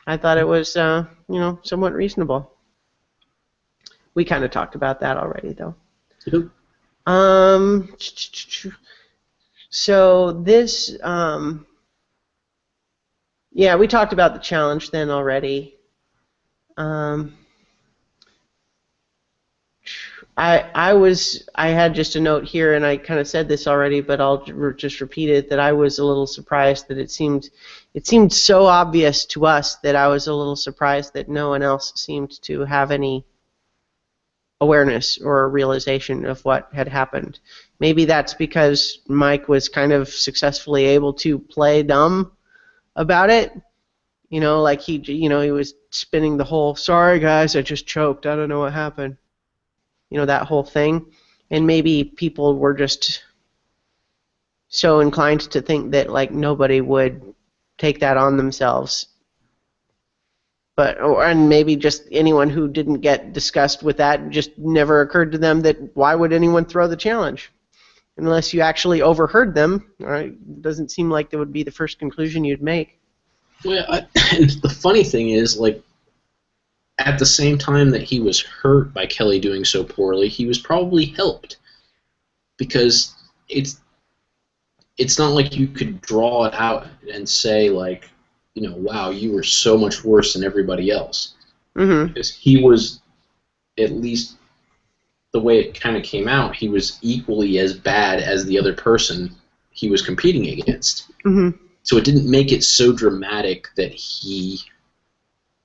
I thought it was, somewhat reasonable. We kind of talked about that already, though. Yep. So this, yeah, we talked about the challenge then already. I had just a note here, and I kind of said this already, but I'll just repeat it, that I was a little surprised that it seemed so obvious to us that I was a little surprised that no one else seemed to have any awareness or realization of what had happened. Maybe that's because Mike was kind of successfully able to play dumb about it. Like he was spinning the whole, sorry guys, I just choked, I don't know what happened. That whole thing. And maybe people were just so inclined to think that like nobody would take that on themselves. And maybe just anyone who didn't get discussed with that, just never occurred to them that why would anyone throw the challenge? Unless you actually overheard them, it doesn't seem like that would be the first conclusion you'd make. Well, and the funny thing is, like, at the same time that he was hurt by Kelly doing so poorly, he was probably helped. Because it's not like you could draw it out and say, like, wow, you were so much worse than everybody else. Mm-hmm. Because he was, at least the way it kind of came out, he was equally as bad as the other person he was competing against. Mm-hmm. So it didn't make it so dramatic that he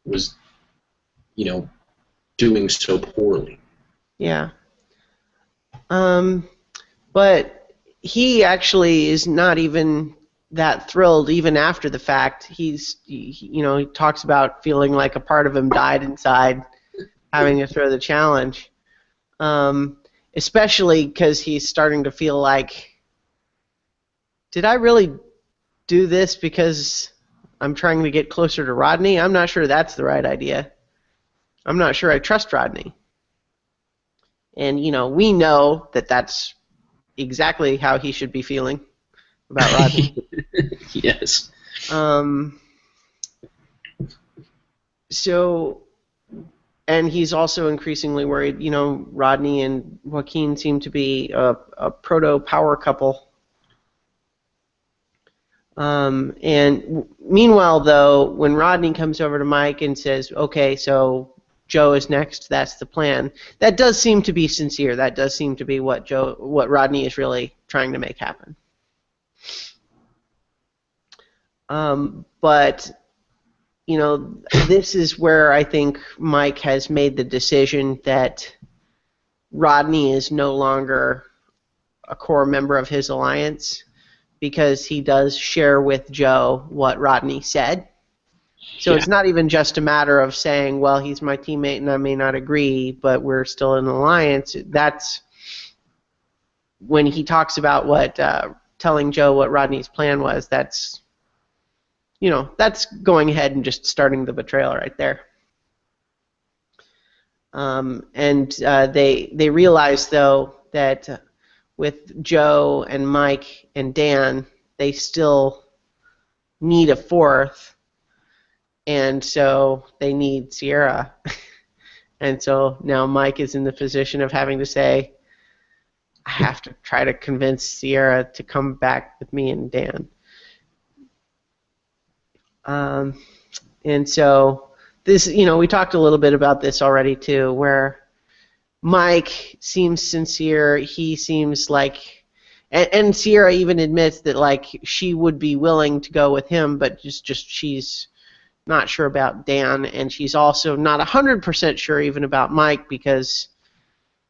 was, doing so poorly. Yeah. But he actually is not even that thrilled even after the fact. He talks about feeling like a part of him died inside having to throw the challenge. Especially because he's starting to feel like, did I really do this because I'm trying to get closer to Rodney? I'm not sure that's the right idea. I'm not sure I trust Rodney. And, we know that that's exactly how he should be feeling about Rodney. Yes. So, and he's also increasingly worried, Rodney and Joaquin seem to be a proto-power couple. And meanwhile, though, when Rodney comes over to Mike and says, okay, so Joe is next, that's the plan, that does seem to be sincere. That does seem to be what Rodney is really trying to make happen. But, this is where I think Mike has made the decision that Rodney is no longer a core member of his alliance, because he does share with Joe what Rodney said. So It's not even just a matter of saying, well, he's my teammate and I may not agree, but we're still in an alliance. That's when he talks about telling Joe what Rodney's plan was, that's going ahead and just starting the betrayal right there. They realize, though, that with Joe and Mike and Dan, they still need a fourth, and so they need Sierra. And so now Mike is in the position of having to say, I have to try to convince Sierra to come back with me and Dan. And so this, we talked a little bit about this already too, where Mike seems sincere. He seems like, and Sierra even admits that like she would be willing to go with him, but just she's not sure about Dan, and she's also not 100% sure even about Mike, because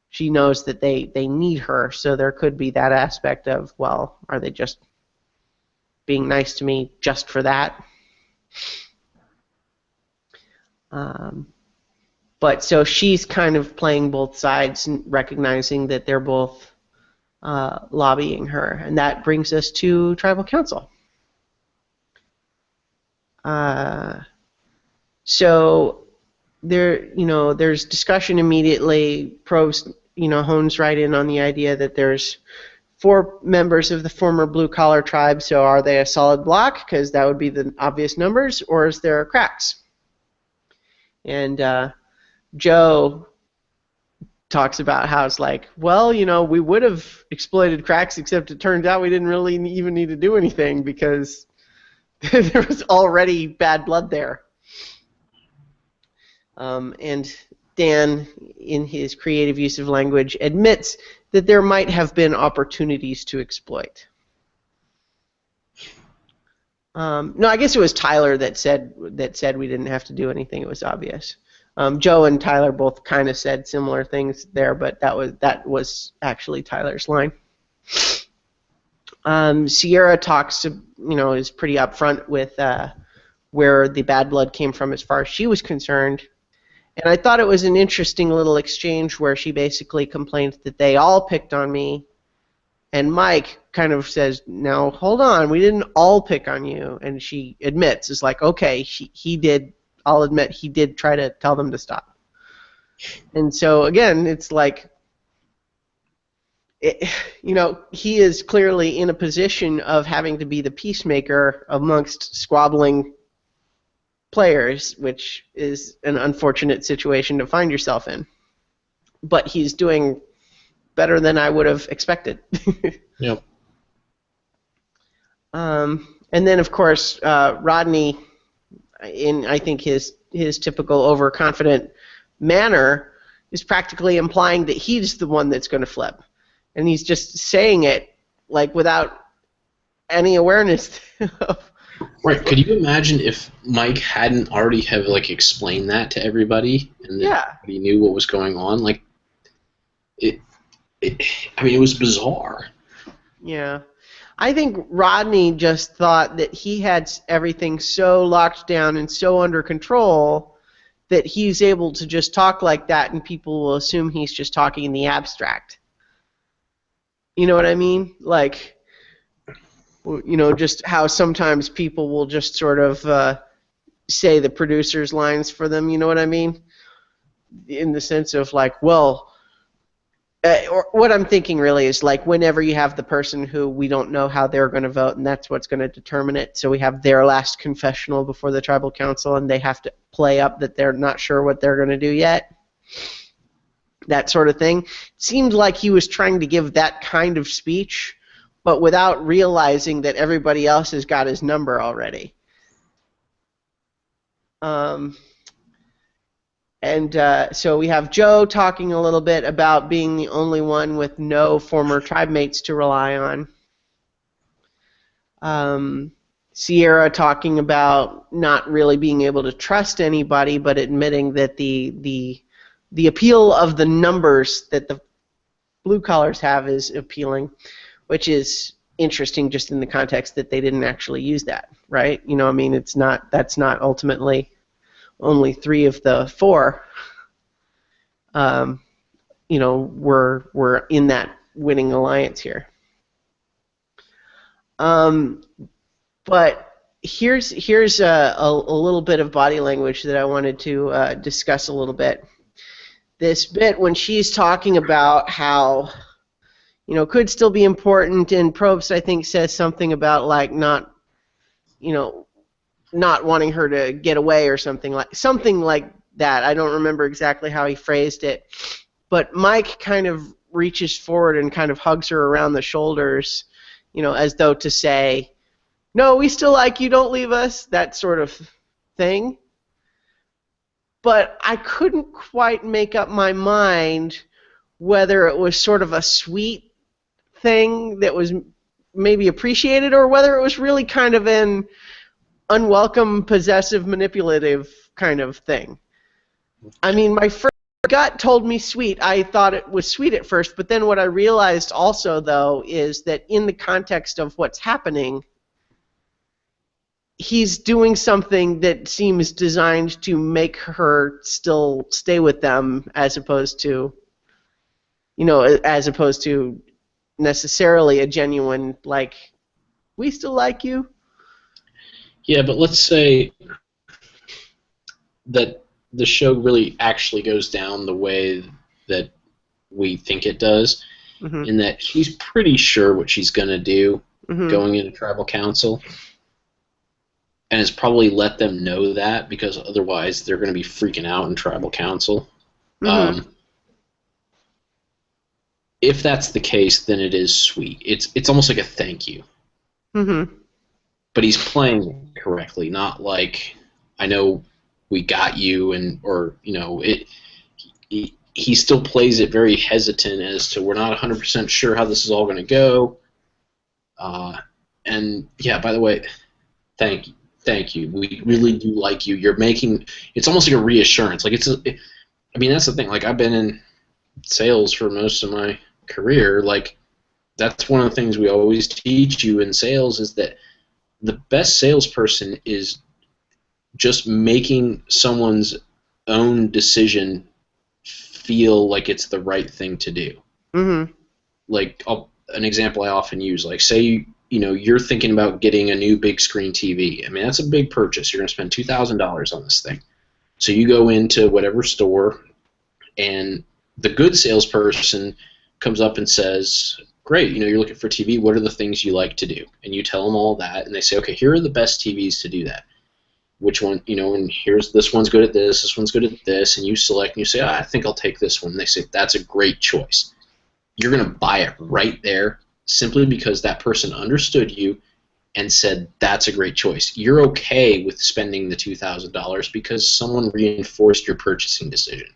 she knows that they need her. So there could be that aspect of, well, are they just being nice to me just for that? But so she's kind of playing both sides and recognizing that they're both lobbying her, and that brings us to Tribal Council. So there's discussion immediately. Probst, hones right in on the idea that there's 4 members of the former blue-collar tribe, so are they a solid block? Because that would be the obvious numbers, or is there cracks? And Joe talks about how it's like, well, we would have exploited cracks, except it turns out we didn't really even need to do anything because there was already bad blood there. And Dan, in his creative use of language, admits that there might have been opportunities to exploit. No, I guess it was Tyler that said we didn't have to do anything. It was obvious. Joe and Tyler both kind of said similar things there, but that was actually Tyler's line. Sierra talks to, is pretty upfront with where the bad blood came from as far as she was concerned. And I thought it was an interesting little exchange where she basically complains that they all picked on me. And Mike kind of says, now, hold on, we didn't all pick on you. And she admits, it's like, okay, he did, I'll admit, he did try to tell them to stop. And so, again, it's like, he is clearly in a position of having to be the peacemaker amongst squabbling players, which is an unfortunate situation to find yourself in. But he's doing better than I would have expected. Yep. And then, of course, Rodney, in I think his typical overconfident manner, is practically implying that he's the one that's going to flip, and he's just saying it like without any awareness of. Right. Could you imagine if Mike hadn't already have explained that to everybody and then he knew what was going on? Like, it was bizarre. Yeah. I think Rodney just thought that he had everything so locked down and so under control that he's able to just talk like that and people will assume he's just talking in the abstract. You know what I mean? Like, just how sometimes people will just sort of say the producer's lines for them, you know what I mean? In the sense of like, well, or what I'm thinking really is like whenever you have the person who we don't know how they're going to vote and that's what's going to determine it, so we have their last confessional before the tribal council and they have to play up that they're not sure what they're going to do yet. That sort of thing. It seemed like he was trying to give that kind of speech, but without realizing that everybody else has got his number already. So we have Joe talking a little bit about being the only one with no former tribe mates to rely on. Sierra talking about not really being able to trust anybody, but admitting that the appeal of the numbers that the blue collars have is appealing, which is interesting just in the context that they didn't actually use that, right? That's not ultimately only 3 of the 4, were in that winning alliance here. But here's a little bit of body language that I wanted to discuss a little bit. This bit when she's talking about how, could still be important, and Probst, I think, says something about like not wanting her to get away or something like that. I don't remember exactly how he phrased it, but Mike kind of reaches forward and kind of hugs her around the shoulders, as though to say, no, we still like you, don't leave us, that sort of thing. But I couldn't quite make up my mind whether it was sort of a sweet thing that was maybe appreciated or whether it was really kind of an unwelcome, possessive, manipulative kind of thing. I mean, my first gut told me sweet. I thought it was sweet at first, but then what I realized also, though, is that in the context of what's happening, he's doing something that seems designed to make her still stay with them as opposed to necessarily a genuine, like, we still like you. Yeah, but let's say that the show really actually goes down the way that we think it does, in that she's pretty sure what she's going to do going into tribal council. and has probably let them know that, because otherwise they're going to be freaking out in tribal council. Mm-hmm. If that's the case, then it is sweet. It's almost like a thank you. Mm-hmm. But he's playing correctly, not like, I know we got you, he still plays it very hesitant as to, we're not 100% sure how this is all going to go. And yeah, by the way, thank you. We really do like you. You're making, it's almost like a reassurance. Like, I mean, that's the thing. Like, I've been in sales for most of my career. Like, that's one of the things we always teach you in sales, is that the best salesperson is just making someone's own decision feel like it's the right thing to do. Mm-hmm. Like, an example I often use, like, say you're thinking about getting a new big screen TV. I mean, that's a big purchase. You're going to spend $2,000 on this thing. So you go into whatever store, and the good salesperson comes up and says, great, you're looking for TV. What are the things you like to do? And you tell them all that, and they say, okay, here are the best TVs to do that. Which one, and here's, this one's good at this one's good at this, and you select, and you say, I think I'll take this one. And they say, that's a great choice. You're going to buy it right there, simply because that person understood you and said, that's a great choice. You're okay with spending the $2,000 because someone reinforced your purchasing decision.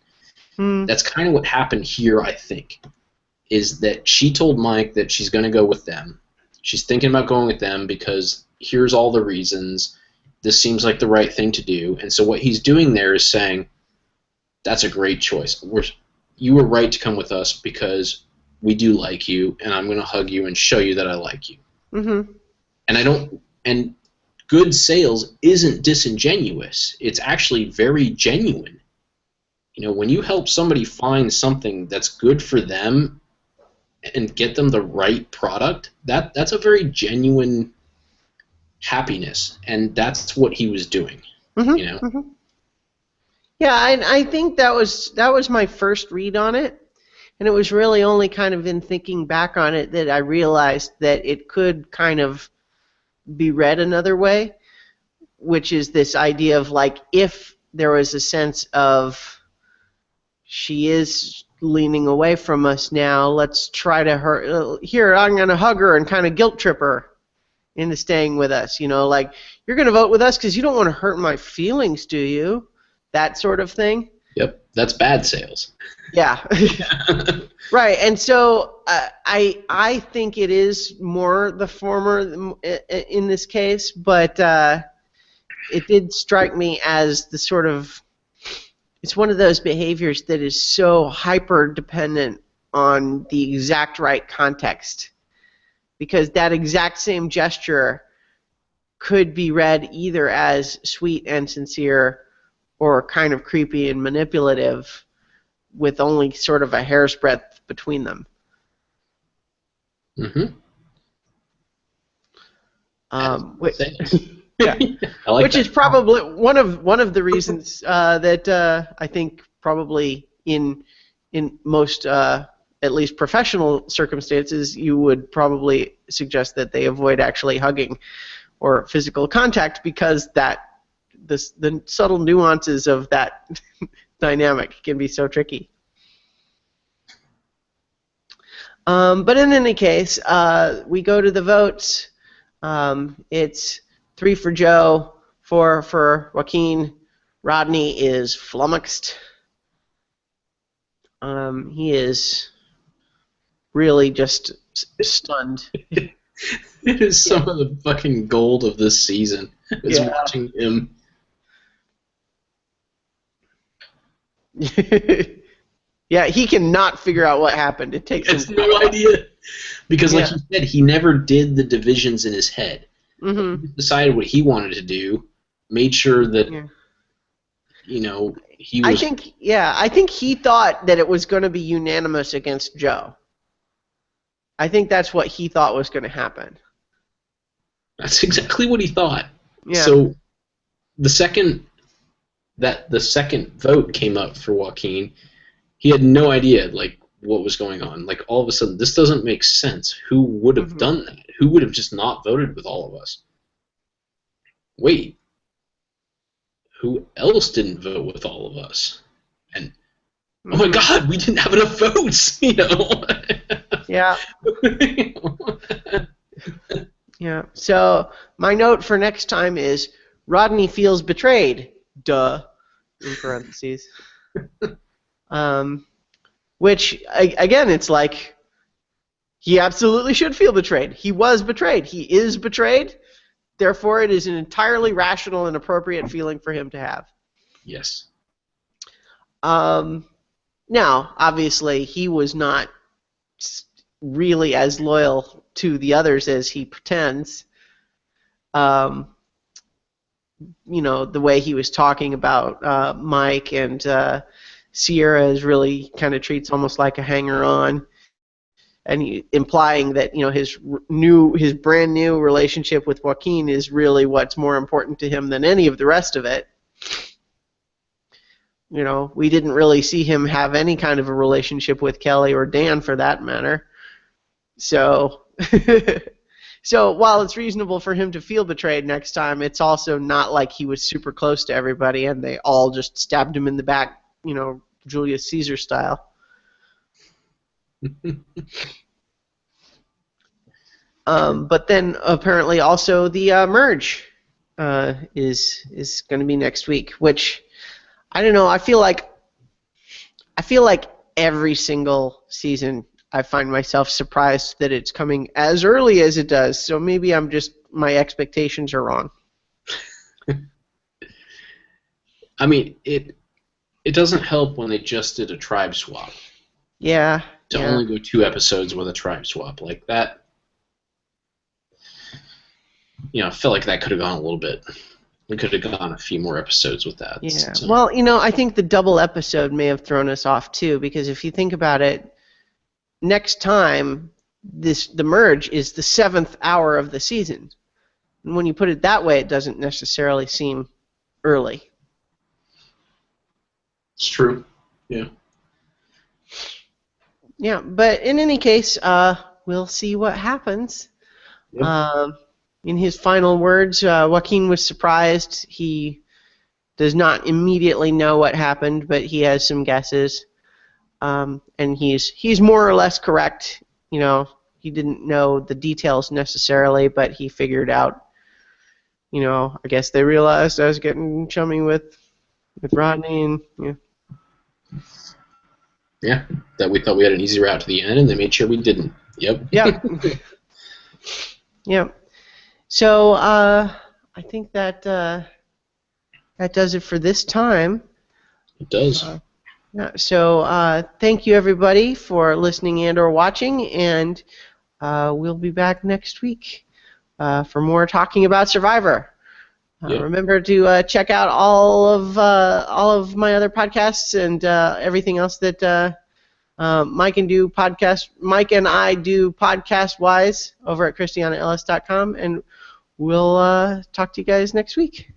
Mm. That's kind of what happened here, I think, is that she told Mike that she's going to go with them. She's thinking about going with them because here's all the reasons. This seems like the right thing to do. And so what he's doing there is saying, that's a great choice. You were right to come with us because we do like you, and I'm going to hug you and show you that I like you. Mm-hmm. And good sales isn't disingenuous. It's actually very genuine. When you help somebody find something that's good for them and get them the right product, that's a very genuine happiness, and that's what he was doing. Mm-hmm. Mm-hmm. Yeah, I think that was my first read on it, and it was really only kind of in thinking back on it that I realized that it could kind of be read another way, which is this idea of, like, if there was a sense of, she is leaning away from us now, let's try to here, I'm going to hug her and kind of guilt trip her into staying with us. Like, you're going to vote with us because you don't want to hurt my feelings, do you? That sort of thing. Yep, that's bad sales. Yeah. Right, and so I think it is more the former in this case, but it did strike me as the sort of, it's one of those behaviors that is so hyper-dependent on the exact right context, because that exact same gesture could be read either as sweet and sincere or kind of creepy and manipulative, with only sort of a hair's breadth between them. Mm-hmm. Yeah. Which is probably one of the reasons that I think probably in most at least professional circumstances, you would probably suggest that they avoid actually hugging or physical contact, because the subtle nuances of that dynamic can be so tricky. But in any case, we go to the votes. It's 3 for Joe, 4 for Joaquin. Rodney is flummoxed. He is really just stunned. It is some of the fucking gold of this season, is watching him. Yeah, he cannot figure out what happened. It takes him no idea. Because, like you said, he never did the divisions in his head. Mm-hmm. He decided what he wanted to do, made sure that, he was... I think he thought that it was going to be unanimous against Joe. I think that's what he thought was going to happen. That's exactly what he thought. Yeah. So, the second vote came up for Joaquin, he had no idea, like, what was going on. Like, all of a sudden, this doesn't make sense. Who would have done that? Who would have just not voted with all of us? Wait, who else didn't vote with all of us? And oh my God, we didn't have enough votes, you know. Yeah. Yeah. So my note for next time is Rodney feels betrayed. Duh. In parentheses. Which again, it's like he absolutely should feel betrayed. He was betrayed. He is betrayed. Therefore, it is an entirely rational and appropriate feeling for him to have. Yes. Now, obviously, he was not really as loyal to the others as he pretends. You know, the way he was talking about Mike and Sierra is really kind of treats almost like a hanger-on, and implying that, you know, his brand new relationship with Joaquin is really what's more important to him than any of the rest of it. You know, we didn't really see him have any kind of a relationship with Kelly or Dan for that matter. So, so while it's reasonable for him to feel betrayed next time, it's also not like he was super close to everybody and they all just stabbed him in the back, you know, Julius Caesar style. But then apparently also the merge is going to be next week, which I don't know. I feel like every single season I find myself surprised that it's coming as early as it does. So maybe my expectations are wrong. I mean, it doesn't help when they just did a tribe swap. Yeah. To only go 2 episodes with a tribe swap like that. You know, I feel like that could have gone a little bit. We could have gone a few more episodes with that. Yeah. So. Well, you know, I think the double episode may have thrown us off too, because if you think about it, next time the merge is the 7th hour of the season, and when you put it that way, it doesn't necessarily seem early. It's true. Yeah. Yeah, but in any case, we'll see what happens. Yep. In his final words, Joaquin was surprised. He does not immediately know what happened, but he has some guesses. And he's more or less correct. You know, he didn't know the details necessarily, but he figured out, you know, I guess they realized I was getting chummy with Rodney, and yeah. Yeah, that we thought we had an easy route to the end, and they made sure we didn't. Yep. Yep. Yep. So I think that does it for this time. It does. Yeah, so thank you everybody for listening and or watching, and we'll be back next week for more talking about Survivor. Yep. Remember to check out all of my other podcasts and everything else that Mike and I do podcast-wise over at ChristianaEllis.com, and we'll talk to you guys next week.